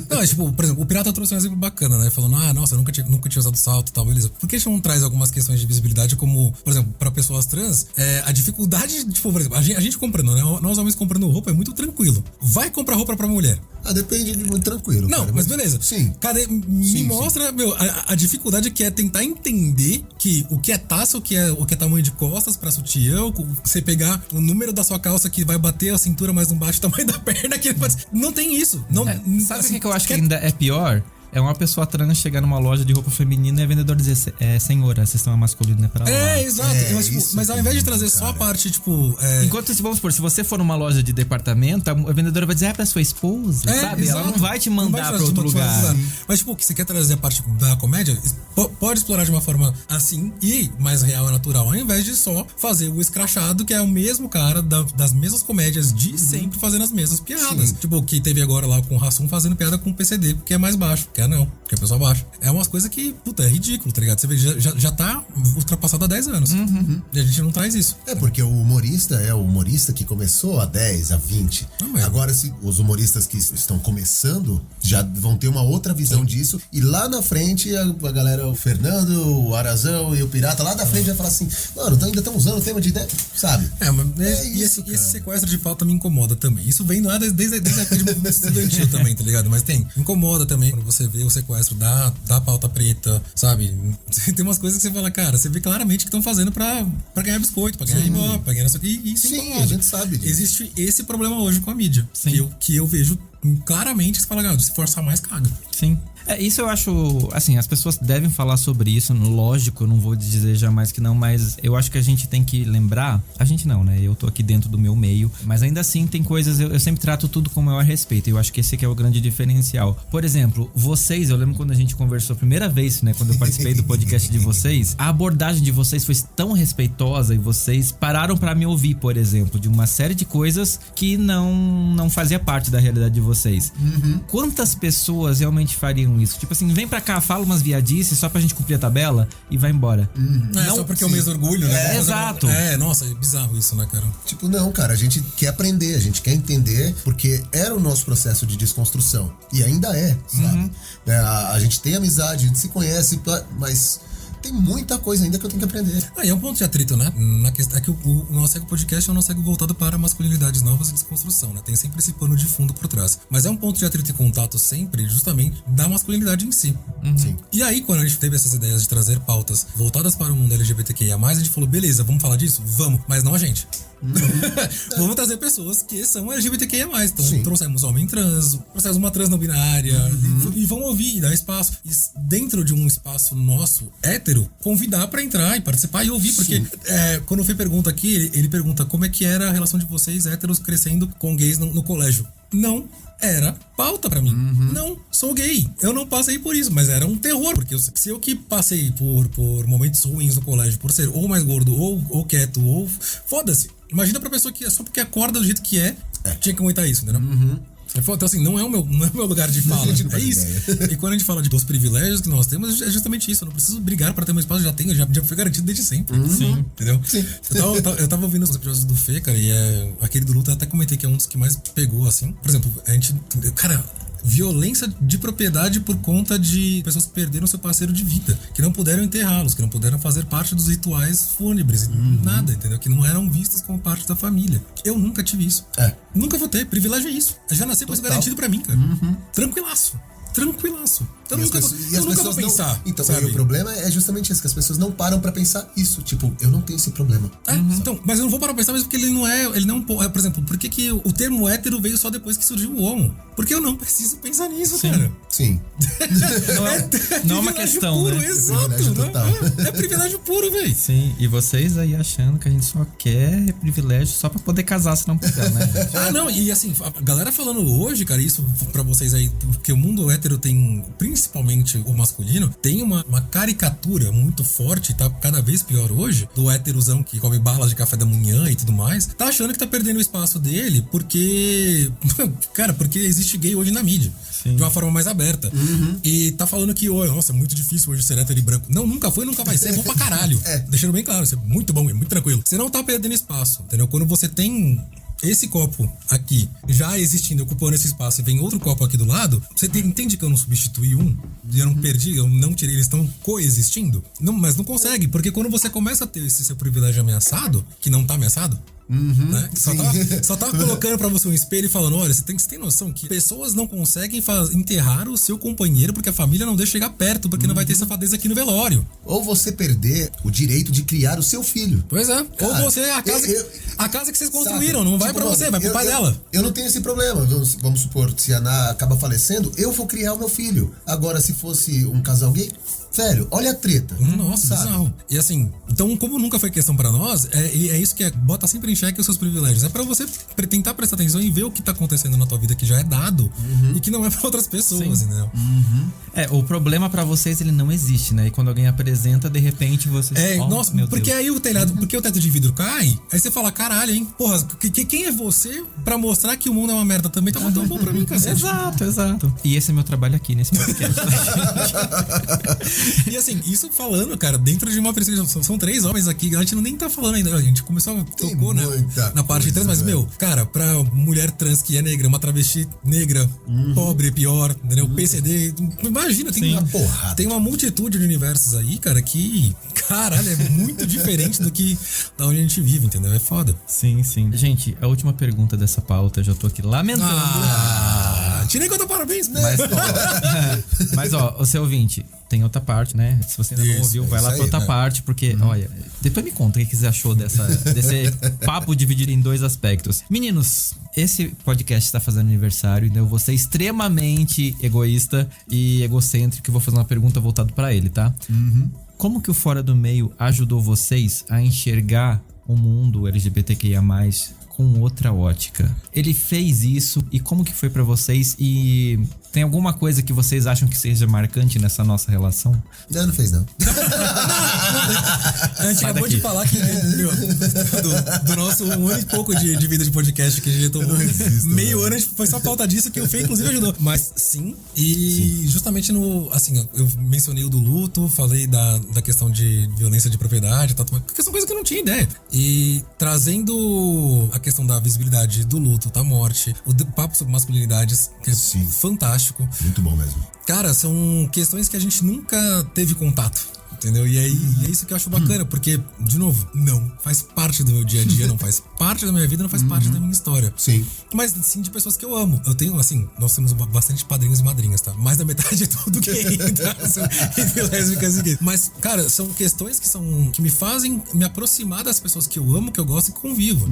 Não, tipo, por exemplo, o Pirata trouxe um exemplo bacana, né? Falando, nossa, eu nunca tinha usado salto e tal, beleza. Por que a gente não traz algumas questões de visibilidade como, por exemplo, pra pessoas trans, a dificuldade, tipo, por exemplo, a gente comprando, né? Nós homens comprando roupa é muito tranquilo. Vai comprar roupa pra mulher. Depende de muito tranquilo. Não, cara, mas beleza. Sim. Me mostra, meu, a dificuldade que é tentar entender que o que é taça, o que é tamanho de costas pra sutiã, você pegar o número da sua calça que vai bater a cintura mais embaixo, o tamanho da perna que não tem isso. Não, sabe assim, o que eu acho que ainda é pior? É uma pessoa trans chegar numa loja de roupa feminina e a vendedora dizer, senhora, vocês estão masculino, né? Pra lá. Exato. Mas ao invés de trazer só a parte, tipo... Enquanto, vamos supor, se você for numa loja de departamento, a vendedora vai dizer, pra sua esposa, sabe? Exato. Ela não vai te mandar pra outro lugar. Mas, tipo, que você quer trazer a parte da comédia, pode explorar de uma forma assim e mais real e natural, ao invés de só fazer o escrachado, que é o mesmo cara das mesmas comédias de sempre fazendo as mesmas piadas. Sim. Tipo, que teve agora lá com o Hassum fazendo piada com o PCD, porque é mais baixo. Não, porque a pessoa baixa. É umas coisas que, puta, é ridículo, tá ligado? Você vê, já tá ultrapassado há 10 anos. E a gente não traz isso. Porque o humorista é o humorista que começou há 10, há 20. Agora, os humoristas que estão começando já vão ter uma outra visão disso. E lá na frente, a galera, o Fernando, o Arazão e o Pirata, lá da frente vai falar assim, mano, ainda estão usando o tema de ideia, sabe? Esse sequestro de pauta me incomoda também. Isso vem lá desde a época de movimento estudantil também, tá ligado? Mas incomoda também quando você vê o sequestro da pauta preta, sabe? Tem umas coisas que você fala, cara, você vê claramente que estão fazendo pra ganhar biscoito, pra ganhar ibope, pra ganhar isso aqui. E isso incomoda. A gente sabe disso. Existe esse problema hoje com a mídia. Que eu vejo claramente, você fala, se forçar mais, caga. Sim. Isso eu acho, assim, as pessoas devem falar sobre isso, lógico, eu não vou dizer jamais que não, mas eu acho que a gente tem que lembrar, a gente não, né, eu tô aqui dentro do meu meio, mas ainda assim tem coisas, eu sempre trato tudo com o maior respeito, eu acho que esse aqui é o grande diferencial. Por exemplo, vocês, eu lembro quando a gente conversou a primeira vez, né, quando eu participei do podcast de vocês, a abordagem de vocês foi tão respeitosa e vocês pararam pra me ouvir, por exemplo, de uma série de coisas que não fazia parte da realidade de vocês. Quantas pessoas realmente fariam isso? Tipo assim, vem pra cá, fala umas viadices só pra gente cumprir a tabela e vai embora. Só porque é o mesmo orgulho, né? Exato. Nossa, é bizarro isso, né, cara? Tipo, não, cara, a gente quer aprender, a gente quer entender, porque era o nosso processo de desconstrução. E ainda é, sabe? A gente tem amizade, a gente se conhece, mas... tem muita coisa ainda que eu tenho que aprender. E é um ponto de atrito, né? Na questão, é que o nosso ego podcast é um nosso ego voltado para masculinidades novas e desconstrução, né? Tem sempre esse pano de fundo por trás. Mas é um ponto de atrito e contato sempre, justamente, da masculinidade em si. Sim. E aí, quando a gente teve essas ideias de trazer pautas voltadas para o mundo LGBTQIA+, a gente falou, beleza, vamos falar disso? Vamos, mas não a gente. Vamos trazer pessoas que são LGBTQIA+. Então, trouxemos homem trans, trouxemos uma trans não binária, e vão ouvir, e dar espaço. E dentro de um espaço nosso, hétero, convidar pra entrar e participar e ouvir. Porque quando o Fê pergunta aqui, ele pergunta como é que era a relação de vocês, héteros, crescendo com gays no colégio. Não era pauta pra mim. Não, sou gay. Eu não passei por isso, mas era um terror. Porque se eu que passei por momentos ruins no colégio, por ser ou mais gordo, ou quieto, ou... foda-se. Imagina pra pessoa que só porque acorda do jeito que tinha que aguentar isso, entendeu? Então, assim, não é o meu lugar de fala. É isso. E quando a gente fala dos privilégios que nós temos, é justamente isso. Eu não preciso brigar pra ter meu espaço, já tenho, já foi garantido desde sempre. Sim. Entendeu? Sim. Eu tava ouvindo os episódios do Fê, cara, e aquele do Luta, até comentei que é um dos que mais pegou, assim. Por exemplo, a gente... Cara... violência de propriedade por conta de pessoas que perderam seu parceiro de vida, que não puderam enterrá-los, que não puderam fazer parte dos rituais fúnebres, nada, entendeu? Que não eram vistos como parte da família. Eu nunca tive isso. Nunca vou ter. Privilégio é isso. Eu já nasci com isso garantido pra mim, cara. Tranquilaço. Eu nunca vou pensar. Então, sabe? o problema é justamente esse, que as pessoas não param pra pensar isso. Tipo, eu não tenho esse problema. Então, mas eu não vou parar pra pensar mesmo porque ele não é por exemplo, por que o termo hétero veio só depois que surgiu o homo? Porque eu não preciso pensar nisso, cara. Sim. Não é uma questão, puro, né? Exato, Privilégio total. É privilégio puro, velho. Sim, e vocês aí achando que a gente só quer privilégio só pra poder casar, se não puder, né? Não, e assim, a galera falando hoje, cara, isso pra vocês aí, porque o mundo hétero tem, principalmente o masculino, tem uma caricatura muito forte, tá cada vez pior hoje, do héterozão que come balas de café da manhã e tudo mais, tá achando que tá perdendo o espaço dele porque, cara, porque existe gay hoje na mídia. Sim. De uma forma mais aberta. E tá falando que, nossa, é muito difícil hoje ser hétero e branco. Não, nunca foi, nunca vai ser. É bom pra caralho. Deixando bem claro, isso é muito bom, é muito tranquilo. Você não tá perdendo espaço, entendeu? Quando você tem esse copo aqui já existindo, ocupando esse espaço, e vem outro copo aqui do lado, você entende que eu não substituí um? Eu não perdi, eu não tirei, eles estão coexistindo? Não, mas não consegue, porque quando você começa a ter esse seu privilégio ameaçado, que não tá ameaçado, né? Só tá colocando pra você um espelho e falando, olha, você tem noção que pessoas não conseguem enterrar o seu companheiro porque a família não deixa chegar perto, porque não vai ter safadeza aqui no velório. Ou você perder o direito de criar o seu filho. Pois é. Cara, ou você, a casa que vocês construíram, não vai pra você, vai pro pai dela. Eu não tenho esse problema. Vamos supor, se a Ana acaba falecendo, eu vou criar o meu filho. Agora, se fosse um casal gay, velho, olha a treta. Nossa, bizarro. E assim, então, como nunca foi questão pra nós, é isso que bota sempre em xeque os seus privilégios. É pra você tentar prestar atenção e ver o que tá acontecendo na tua vida que já é dado e que não é pra outras pessoas, entendeu? O problema pra vocês, ele não existe, né? E quando alguém apresenta, de repente vocês... Nossa, porque Deus. Aí o telhado, porque o teto de vidro cai, aí você fala, caralho, hein? Porra, quem é você pra mostrar que o mundo é uma merda também? Tá tão bom pra mim, cacete. Exato. E esse é meu trabalho aqui, nesse podcast. E assim, isso falando, cara, dentro de uma pesquisa, são 3 homens aqui, a gente nem tá falando ainda, a gente tocou na parte trans, mas, cara, pra mulher trans que é negra, uma travesti negra, pobre, pior, entendeu? PCD, imagina, tem uma multitude de universos aí, cara, que, caralho, é muito diferente da onde a gente vive, entendeu? É foda. Sim. Gente, a última pergunta dessa pauta, já tô aqui lamentando. Tirei conta, parabéns. Mas, ó, o seu ouvinte, tem outra parte, né? Se você ainda não ouviu, vai lá pra outra parte, porque, olha, depois me conta o que você achou desse papo dividido em 2 aspectos. Meninos, esse podcast está fazendo aniversário, então eu vou ser extremamente egoísta e egocêntrico e vou fazer uma pergunta voltada pra ele, tá? Como que o Fora do Meio ajudou vocês a enxergar o mundo LGBTQIA+, com outra ótica? Ele fez isso e como que foi pra vocês? E tem alguma coisa que vocês acham que seja marcante nessa nossa relação? Não fez não. A gente acabou de falar que do nosso 1 ano e pouco de vida de podcast que a gente tomou meio ano, foi só falta disso que o Fê inclusive ajudou. Mas sim, justamente assim, eu mencionei o do luto, falei da questão de violência de propriedade, porque são coisas que eu não tinha ideia. E trazendo a questão da visibilidade do luto, da morte, o papo sobre masculinidades, que é fantástico. Muito bom mesmo. Cara, são questões que a gente nunca teve contato. Entendeu? E aí é isso que eu acho bacana, porque, de novo, não faz parte do meu dia a dia, não faz parte da minha vida, não faz parte da minha história. Sim. Mas sim de pessoas que eu amo. Eu tenho, assim, nós temos bastante padrinhos e madrinhas, tá? Mais da metade é tudo gay, tá? São lésbicas e gays. Mas, cara, são questões que me fazem me aproximar das pessoas que eu amo, que eu gosto e que convivo.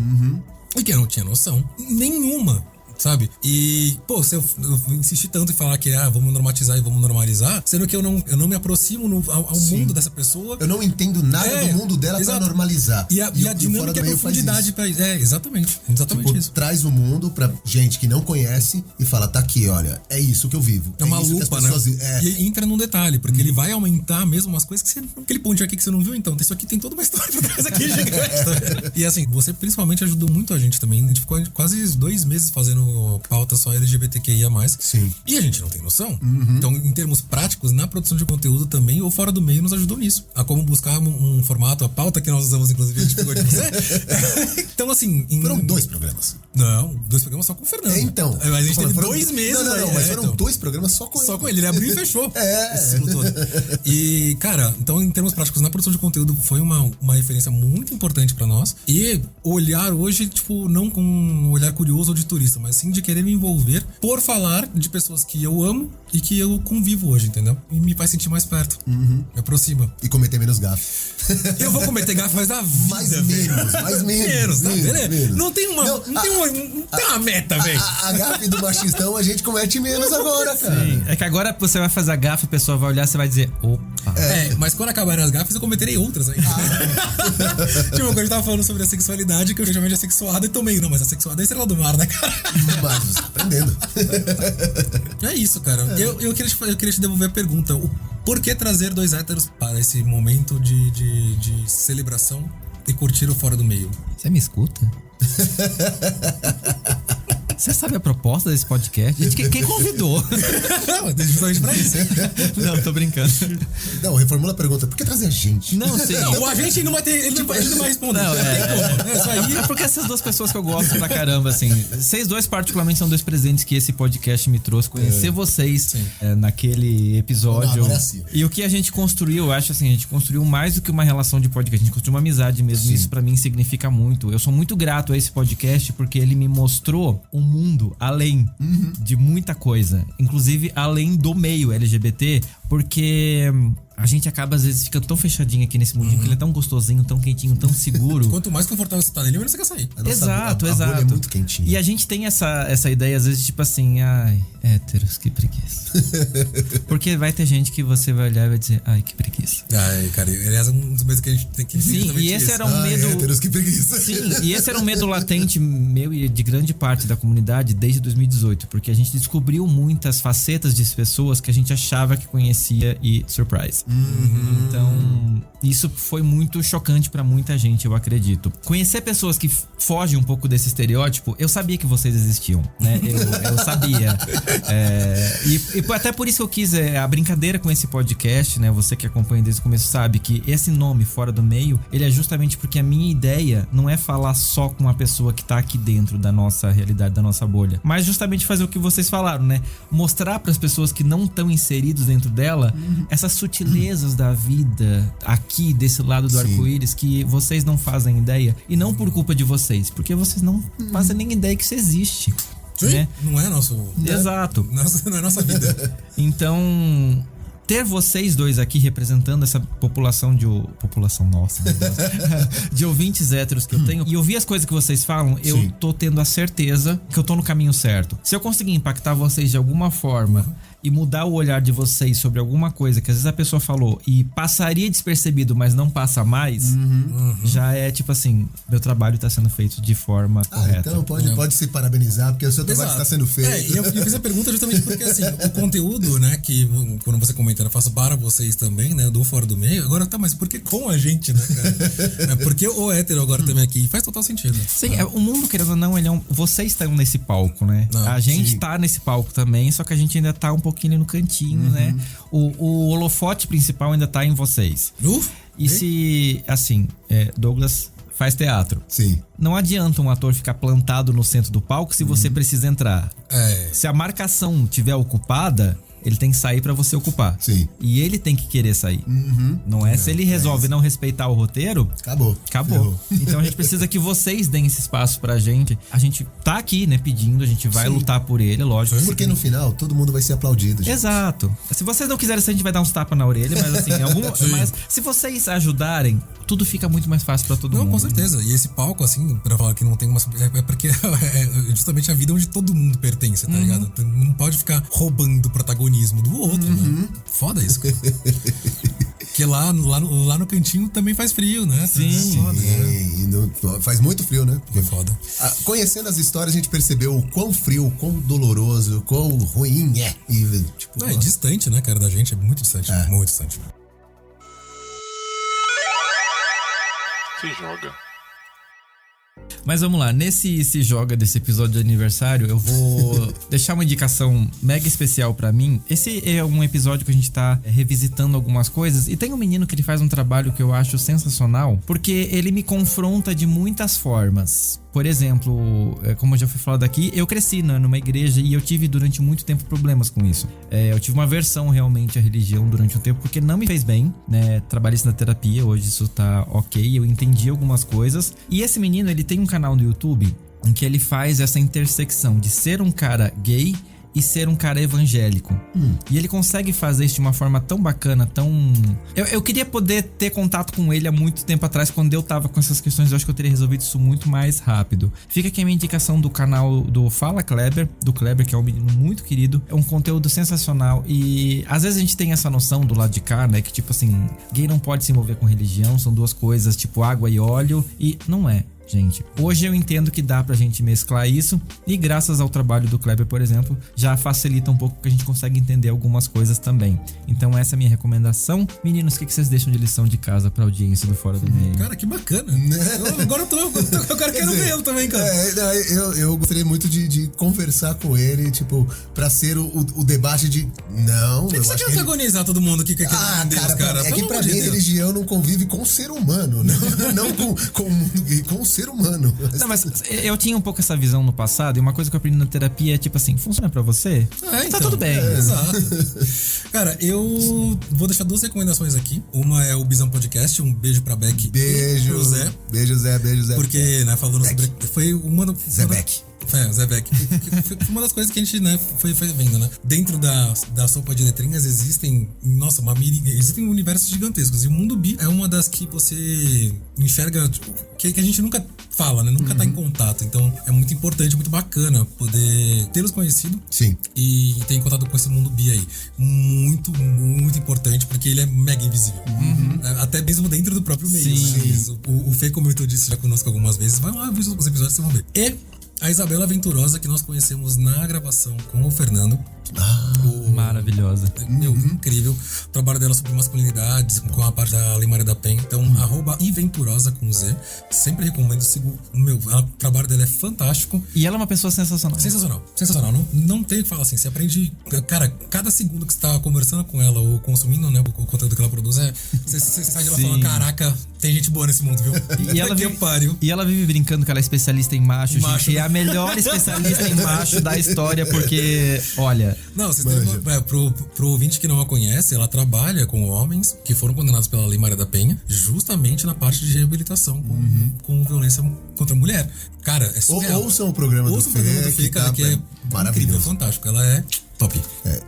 E que eu não tinha noção nenhuma. Sabe? E, se eu insistir tanto em falar que vamos normatizar e vamos normalizar, sendo que eu não me aproximo ao mundo dessa pessoa. Eu não entendo nada do mundo dela pra normalizar. E a dinâmica e a profundidade pra isso. Exatamente isso. Traz o mundo pra gente que não conhece e fala, tá aqui, olha, é isso que eu vivo. É uma lupa, né? E entra num detalhe, porque ele vai aumentar mesmo umas coisas que aquele pontinho aqui que você não viu, então. Isso aqui tem toda uma história por trás aqui gigante. E assim, você principalmente ajudou muito a gente também. A gente ficou quase 2 meses fazendo pauta só LGBTQIA+. Sim. E a gente não tem noção. Então, em termos práticos, na produção de conteúdo também, o Fora do Meio nos ajudou nisso. A como buscar um formato, a pauta que nós usamos, inclusive, a gente pegou de você. Então, assim... Foram 2 programas. Não, 2 programas só com o Fernando. Então. Mas a gente teve 2 meses. Mas foram 2 programas só com ele. Só com ele. Ele abriu e fechou. Esse ciclo todo. E, cara, então, em termos práticos, na produção de conteúdo, foi uma referência muito importante pra nós. E olhar hoje, tipo, não com um olhar curioso ou de turista, mas assim, de querer me envolver por falar de pessoas que eu amo e que eu convivo hoje, entendeu? E me faz sentir mais perto. Me aproxima. E cometer menos gafe. Eu vou cometer gafe mais da vida, Mais menos. tá? Beleza? Menos. Não tem uma meta, velho. A gafe do machistão a gente comete menos agora, cara. Sim. É que agora você vai fazer a gafe, a pessoa vai olhar, você vai dizer, opa. Mas quando acabarem as gafes, eu cometerei outras aí. Tipo, quando a gente tava falando sobre a sexualidade, que eu chamei de assexuada e tomei. Não, mas a sexuada é estrela do mar, né, cara? Mas você tá aprendendo. É isso, cara. Eu queria te devolver a pergunta. Por que trazer dois héteros para esse momento de celebração e curtir o Fora do Meio? Você me escuta? Você sabe a proposta desse podcast? Gente, quem convidou? Justamente pra isso. Não, tô brincando. Não, reformula a pergunta. Por que trazer a gente? Não, sim. Não, o agente não vai ter. Ele não vai responder. Não, Não tem como. Isso aí. É porque essas duas pessoas que eu gosto pra caramba, assim. Vocês dois, particularmente, são dois presentes que esse podcast me trouxe. Conhecer vocês naquele episódio. Não, agora sim. E o que a gente construiu, eu acho assim, a gente construiu mais do que uma relação de podcast. A gente construiu uma amizade mesmo. Isso pra mim significa muito. Eu sou muito grato a esse podcast porque ele me mostrou um mundo além de muita coisa. Inclusive, além do meio LGBT, porque a gente acaba, às vezes, ficando tão fechadinho aqui nesse mundinho, que ele é tão gostosinho, tão quentinho, tão seguro. Quanto mais confortável você tá nele, menos você quer sair. Exato. A bolha é muito quentinha. E a gente tem essa ideia, às vezes, tipo assim, ai, héteros, que preguiça. Porque vai ter gente que você vai olhar e vai dizer, ai, que preguiça. Ai, cara, aliás, é um dos medos que a gente tem que Sim, e esse era um medo. Héteros, que preguiça. Sim, e esse era um medo latente meu e de grande parte da comunidade desde 2018, porque a gente descobriu muitas facetas de pessoas que a gente achava que conhecia e surprise. Então, isso foi muito chocante pra muita gente, eu acredito. Conhecer pessoas que fogem um pouco desse estereótipo, eu sabia que vocês existiam, né? Eu sabia. E até por isso que eu quis a brincadeira com esse podcast, né? Você que acompanha desde o começo sabe que esse nome, Fora do Meio, ele é justamente porque a minha ideia não é falar só com a pessoa que tá aqui dentro da nossa realidade, da nossa bolha, mas justamente fazer o que vocês falaram, né? Mostrar pras pessoas que não estão inseridos dentro dela essas sutilezas da vida aqui desse lado do arco-íris que vocês não fazem ideia, e não por culpa de vocês, porque vocês não fazem nem ideia que isso existe. Sim, né? não é nosso... Exato. Não é nossa vida. Então, ter vocês dois aqui representando essa população população nossa, meu Deus, de ouvintes héteros que eu tenho, e ouvir as coisas que vocês falam, eu tô tendo a certeza que eu tô no caminho certo. Se eu conseguir impactar vocês de alguma forma e mudar o olhar de vocês sobre alguma coisa que às vezes a pessoa falou e passaria despercebido, mas não passa mais, já é tipo assim, meu trabalho tá sendo feito de forma correta. Então pode se parabenizar, porque o seu trabalho está sendo feito. E eu fiz a pergunta justamente porque, assim, o conteúdo, né, que quando você comenta, eu faço para vocês também, né, do Fora do Meio, agora tá, mas por que com a gente, né, cara? Porque o hétero agora também aqui, faz total sentido. Sim, o mundo, querendo ou não, ele vocês estão nesse palco, né? A gente tá nesse palco também, só que a gente ainda tá um pouquinho ali no cantinho, né? O holofote principal ainda tá em vocês. E se, assim, Douglas faz teatro. Sim. Não adianta um ator ficar plantado no centro do palco se você precisa entrar. Se a marcação tiver ocupada, ele tem que sair pra você ocupar. Sim. E ele tem que querer sair. Não é se ele resolve não respeitar o roteiro. Acabou. Ferrou. Então a gente precisa que vocês deem esse espaço pra gente. A gente tá aqui, né, pedindo, a gente vai lutar por ele, lógico. Porque no final todo mundo vai ser aplaudido, gente. Exato. Se vocês não quiserem, a gente vai dar uns tapas na orelha, mas assim, mas se vocês ajudarem, tudo fica muito mais fácil pra todo mundo. Não, com certeza. E esse palco, assim, pra falar que não tem uma... É porque é justamente a vida onde todo mundo pertence, tá ligado? Não pode ficar roubando o protagonismo do outro, né? Foda isso, cara. Porque lá no cantinho também faz frio, né? Sim. Foda, né? Faz muito frio, né? Porque foda. Conhecendo as histórias, a gente percebeu o quão frio, o quão doloroso, o quão ruim é. E, tipo, É distante, né, cara, da gente. É muito distante. Muito distante. Se joga. Mas vamos lá, nesse Se Joga desse episódio de aniversário, eu vou deixar uma indicação mega especial pra mim. Esse é um episódio que a gente tá revisitando algumas coisas, e tem um menino que ele faz um trabalho que eu acho sensacional, porque ele me confronta de muitas formas. Por exemplo, como eu já fui falado aqui, eu cresci numa igreja e eu tive durante muito tempo problemas com isso. Eu tive uma aversão realmente à religião durante um tempo, porque não me fez bem, né? Trabalhei isso na terapia, hoje isso tá ok, eu entendi algumas coisas. E esse menino, ele tem um canal no YouTube em que ele faz essa intersecção de ser um cara gay e ser um cara evangélico. E ele consegue fazer isso de uma forma tão bacana, tão... Eu queria poder ter contato com ele há muito tempo atrás, quando eu tava com essas questões. Eu acho que eu teria resolvido isso muito mais rápido. Fica aqui a minha indicação do canal do Fala Kleber, do Kleber, que é um menino muito querido. É um conteúdo sensacional. E às vezes a gente tem essa noção do lado de cá, né, que tipo assim, gay não pode se envolver com religião, são duas coisas, tipo água e óleo. E não é. Gente, hoje eu entendo que dá pra gente mesclar isso, e graças ao trabalho do Kleber, por exemplo, já facilita um pouco, que a gente consegue entender algumas coisas também. Então essa é a minha recomendação. Meninos, o que vocês deixam de lição de casa pra audiência do Fora do Meio? Cara, que bacana. Agora eu quero ver ele também, cara. Eu gostaria muito de conversar com ele, tipo, pra ser o debate de... Não, Por que eu você acho quer que antagonizar todo mundo que quer Deus, cara? É que pra mim, religião não convive com o ser humano, não com o mundo gay, com o ser humano. Não, mas eu tinha um pouco essa visão no passado, e uma coisa que eu aprendi na terapia é tipo assim, funciona pra você? Tá tudo bem. Exato. Cara, eu vou deixar 2 recomendações aqui. Uma é o Bisão Podcast, um beijo pra Beck. Beijo. E pro Zé. Beijo, Zé. Porque, né, falando Beck. sobre... Foi uma... Zé Beck. Zé Beck. Foi uma das coisas que a gente, né, foi vendo, né? Dentro da sopa de letrinhas existem, existem universos gigantescos. E o mundo bi é uma das que você enxerga, que a gente nunca fala, né? Nunca tá em contato. Então é muito importante, muito bacana poder tê-los conhecido. Sim. E ter em contato com esse mundo bi aí. Muito, muito importante, porque ele é mega invisível. Até mesmo dentro do próprio meio. Sim. O Fê comentou disso já conosco algumas vezes. Vai lá ver os episódios, vocês vão ver. E a Isabela Venturosa, que nós conhecemos na gravação com o Fernando. Maravilhosa. Incrível. O trabalho dela sobre masculinidades, com a parte da Lei Maria da Penha. Então, @iventurosa com Z. Sempre recomendo, sigo. O trabalho dela é fantástico. E ela é uma pessoa sensacional. Sensacional. Não tem o que falar assim. Você aprende. Cara, cada segundo que você tá conversando com ela ou consumindo, né, o conteúdo que ela produz, você sai de lá falando: caraca, tem gente boa nesse mundo, viu? E ela vive brincando que ela é especialista em macho. Gente. E é a melhor especialista em macho da história, porque, olha... Não, vocês têm pro ouvinte que não a conhece, ela trabalha com homens que foram condenados pela Lei Maria da Penha, justamente na parte de reabilitação com violência contra a mulher. Cara, é surreal. Ouçam o programa do Fê, cara, que é incrível, fantástico. Ela é top.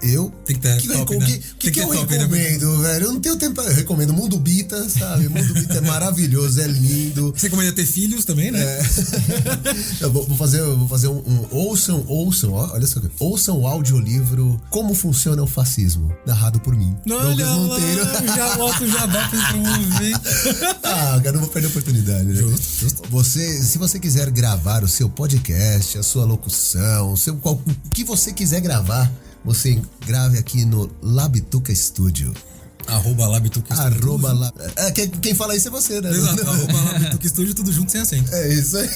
Eu... Tem que ter top, né? que eu recomendo, velho? Eu não tenho tempo pra... Eu recomendo Mundo Bita, sabe? Mundo Bita é maravilhoso, é lindo. Você recomenda ter filhos também, né? Eu vou fazer um... Ouçam, ó, olha só. Ouçam o audiolivro Como Funciona o Fascismo, narrado por mim. Douglas Monteiro. Já volto o jabá pra promover. Cara, não vou perder a oportunidade, né? Justo. Se você quiser gravar o seu podcast, a sua locução, o que você quiser gravar, você grave aqui no Labituca Studio. @Labituca Studio. Quem fala isso é você, né? Exato, @Labituca Studio, tudo junto sem acento. É isso aí.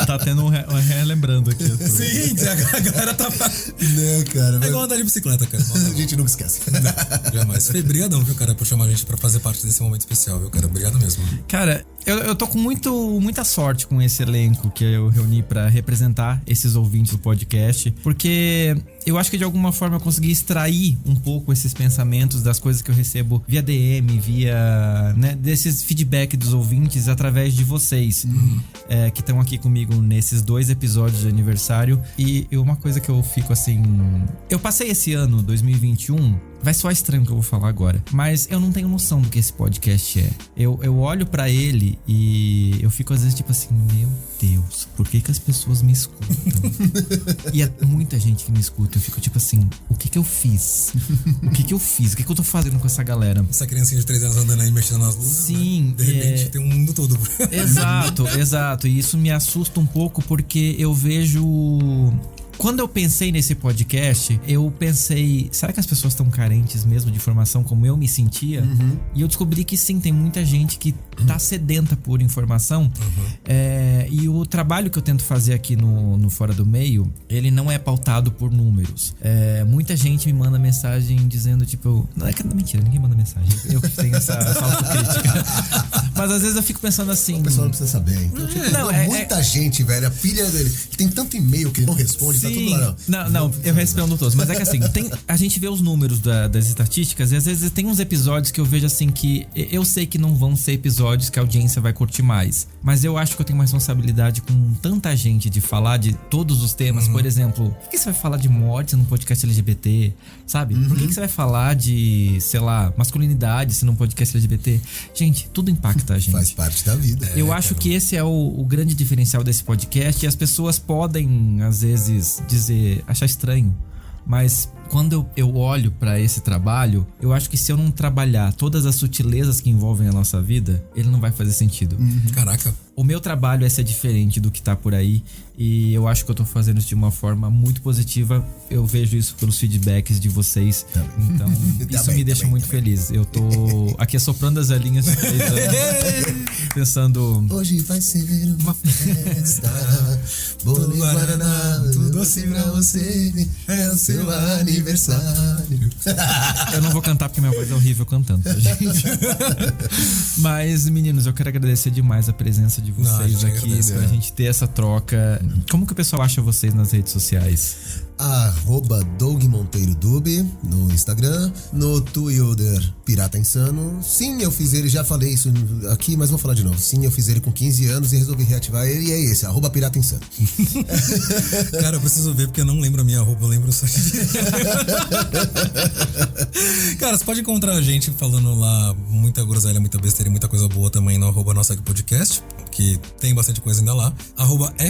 Tá tendo um relembrando aqui. Sim, a galera tá... Né, cara? É igual andar de bicicleta, cara. A gente nunca esquece. Não, jamais. Obrigadão, viu, cara, por chamar a gente pra fazer parte desse momento especial, viu, cara? Obrigado mesmo. Cara, eu tô com muita sorte com esse elenco que eu reuni pra representar esses ouvintes do podcast, porque eu acho que de alguma forma eu consegui extrair um pouco esses pensamentos das coisas que eu recebo via DM, via, né, desses feedback dos ouvintes através de vocês, que estão aqui comigo nesses 2 episódios de aniversário. E uma coisa que eu fico assim... Eu passei esse ano, 2021... Vai soar estranho o que eu vou falar agora, mas eu não tenho noção do que esse podcast é. Eu olho pra ele e eu fico às vezes tipo assim, meu Deus, por que as pessoas me escutam? E é muita gente que me escuta. Eu fico tipo assim, o que eu fiz? O que eu tô fazendo com essa galera? Essa criancinha de 3 anos andando aí mexendo nas luzes. Sim. Né? De repente tem um mundo todo. Exato. E isso me assusta um pouco porque eu vejo... Quando eu pensei nesse podcast, eu pensei, será que as pessoas estão carentes mesmo de informação como eu me sentia? E eu descobri que sim, tem muita gente que tá sedenta por informação. E o trabalho que eu tento fazer aqui no Fora do Meio, ele não é pautado por números. Muita gente me manda mensagem dizendo, tipo... Não, mentira, ninguém manda mensagem. Eu que tenho essa autocrítica. Mas às vezes eu fico pensando assim... O pessoal não precisa saber, então. tanta gente, velho. A pilha dele. Tem tanto e-mail que ele não responde, tá tudo lá. Não, eu respondo todos. Mas é que assim, a gente vê os números das estatísticas e às vezes tem uns episódios que eu vejo assim que eu sei que não vão ser episódios que a audiência vai curtir mais. Mas eu acho que eu tenho uma responsabilidade com tanta gente de falar de todos os temas. Por exemplo, por que você vai falar de morte num podcast LGBT? Sabe? Por que você vai falar de, sei lá, masculinidade se num podcast LGBT? Gente, tudo impacta a gente. Faz parte da vida. Eu acho que esse é o grande diferencial desse podcast. E as pessoas podem, às vezes, achar estranho. Mas quando eu olho pra esse trabalho, eu acho que se eu não trabalhar todas as sutilezas que envolvem a nossa vida, ele não vai fazer sentido. Caraca. O meu trabalho é ser diferente do que tá por aí. E eu acho que eu tô fazendo isso de uma forma muito positiva. Eu vejo isso pelos feedbacks de vocês. Então, isso me deixa muito feliz. Eu tô aqui assoprando as velhinhas de 3 anos, pensando... Hoje vai ser uma festa, bolo e guaraná, tudo doce pra você, é o seu aniversário. Eu não vou cantar porque minha voz é horrível cantando, tá, gente? Mas, meninos, eu quero agradecer demais a presença de vocês aqui, pra gente ter essa troca. Como que o pessoal acha vocês nas redes sociais? @DougMonteiroDub no Instagram, no Twitter Pirata Insano. Sim, eu fiz ele, já falei isso aqui, mas vou falar de novo. Sim, eu fiz ele com 15 anos e resolvi reativar ele, e é esse, @Pirata Insano. Cara, eu preciso ver porque eu não lembro a minha arroba, eu lembro só de... Cara, você pode encontrar a gente falando lá muita groselha, muita besteira e muita coisa boa também no @NosseguePodcast, que tem bastante coisa ainda lá.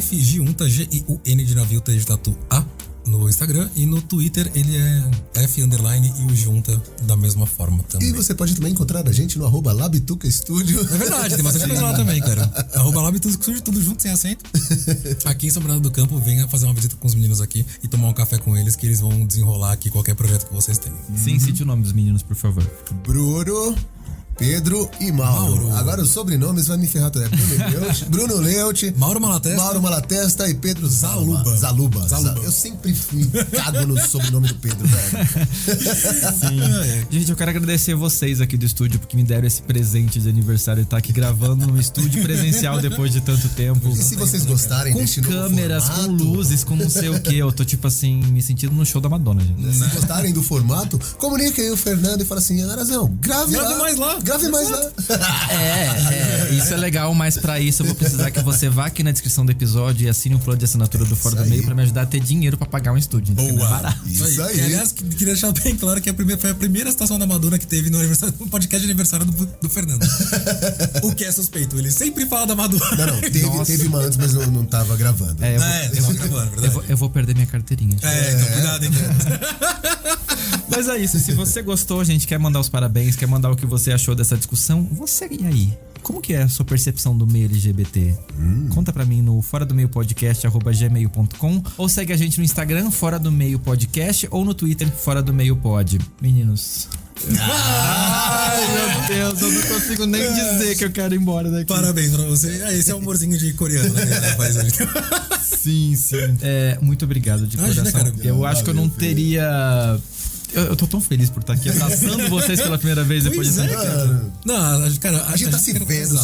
@FGunta, GIUN de navio, T de tatu A, no Instagram, e no Twitter ele é F_ e o Junta da mesma forma também. E você pode também encontrar a gente no @Labituca Studio. É verdade, tem bastante coisa lá também, cara. @Labituca Studio, tudo junto, sem acento. Aqui em São Bernardo do Campo, venha fazer uma visita com os meninos aqui e tomar um café com eles, que eles vão desenrolar aqui qualquer projeto que vocês tenham. Sim, cite o nome dos meninos, por favor. Bruno, Pedro e Mauro. Agora os sobrenomes vai me ferrar tudo. Bruno Leute, Mauro Malatesta e Pedro Zaluba. Eu sempre fui cago no sobrenome do Pedro, velho. Sim. Gente, eu quero agradecer vocês aqui do estúdio porque me deram esse presente de aniversário de estar aqui gravando no estúdio presencial depois de tanto tempo. E se vocês gostarem com deste novo câmeras, formato, com luzes, com não sei o que, eu tô tipo assim, me sentindo no show da Madonna, gente. Se gostarem do formato, comuniquem o Fernando e fala assim: Arazão, grave mais lá. Isso é legal, mas pra isso eu vou precisar que você vá aqui na descrição do episódio e assine um plano de assinatura do Fora do Meio pra me ajudar a ter dinheiro pra pagar um estúdio. Boa! Isso aí. Aliás, queria deixar bem claro que foi a primeira citação da Madonna que teve no podcast de aniversário do Fernando. O que é suspeito? Ele sempre fala da Madonna. Não, teve uma antes, mas eu não tava gravando. Eu vou perder minha carteirinha. Então cuidado, hein? Mas é isso, se você gostou, gente, quer mandar os parabéns, quer mandar o que você achou dessa discussão, você e aí? Como que é a sua percepção do meio LGBT? Conta pra mim no fora do meio podcast@gmail.com ou segue a gente no Instagram Fora do Meio Podcast ou no Twitter Fora do Meio Pod. Meninos, ai meu Deus, eu não consigo nem dizer que eu quero ir embora daqui. Parabéns pra você. Esse é o humorzinho de coreano, né? Sim. Muito obrigado de coração. Cara, eu acho que eu não teria... Eu tô tão feliz por estar aqui abraçando vocês pela primeira vez depois de tanto tempo. Não, cara, a gente tá se vendo,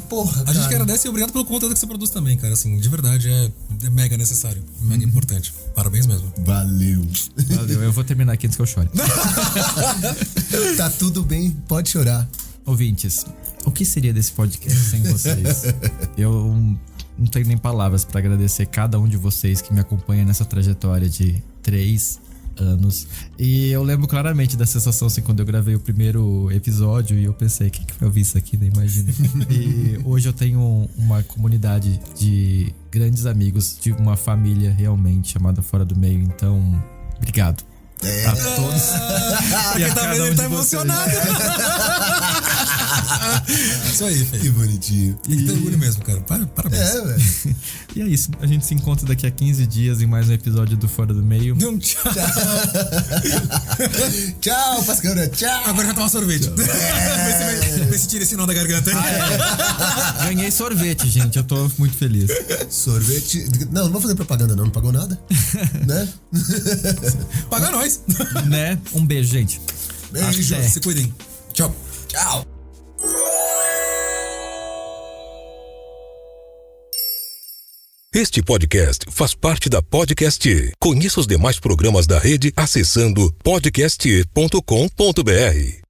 porra, a gente que agradece e obrigado pelo conteúdo que você produz também, cara. Assim, de verdade, é mega necessário, mega importante. Parabéns mesmo. Valeu, eu vou terminar aqui antes que eu chore. Tá tudo bem, pode chorar. Ouvintes, o que seria desse podcast sem vocês? Eu não tenho nem palavras pra agradecer cada um de vocês que me acompanha nessa trajetória de 3 anos. E eu lembro claramente da sensação assim quando eu gravei o primeiro episódio e eu pensei, quem que vai ouvir isso aqui, né? Imagina. E hoje eu tenho uma comunidade de grandes amigos, de uma família realmente chamada Fora do Meio. Então, obrigado. A todos. E a cada um tá emocionado. Isso aí, Fê. Que bonitinho. Tem que ter orgulho mesmo, cara. Parabéns. Velho. E é isso. A gente se encontra daqui a 15 dias em mais um episódio do Fora do Meio. Tchau. Tchau, Pascana. Tchau. Agora já toma sorvete. Vê se tira esse nó da garganta. Ganhei sorvete, gente. Eu tô muito feliz. Sorvete. Não vou fazer propaganda, não pagou nada. Né? Paga nós. Né? Um beijo, gente. Beijo. Se cuidem. Tchau. Tchau. Este podcast faz parte da Podcast. Conheça os demais programas da rede acessando podcast.com.br.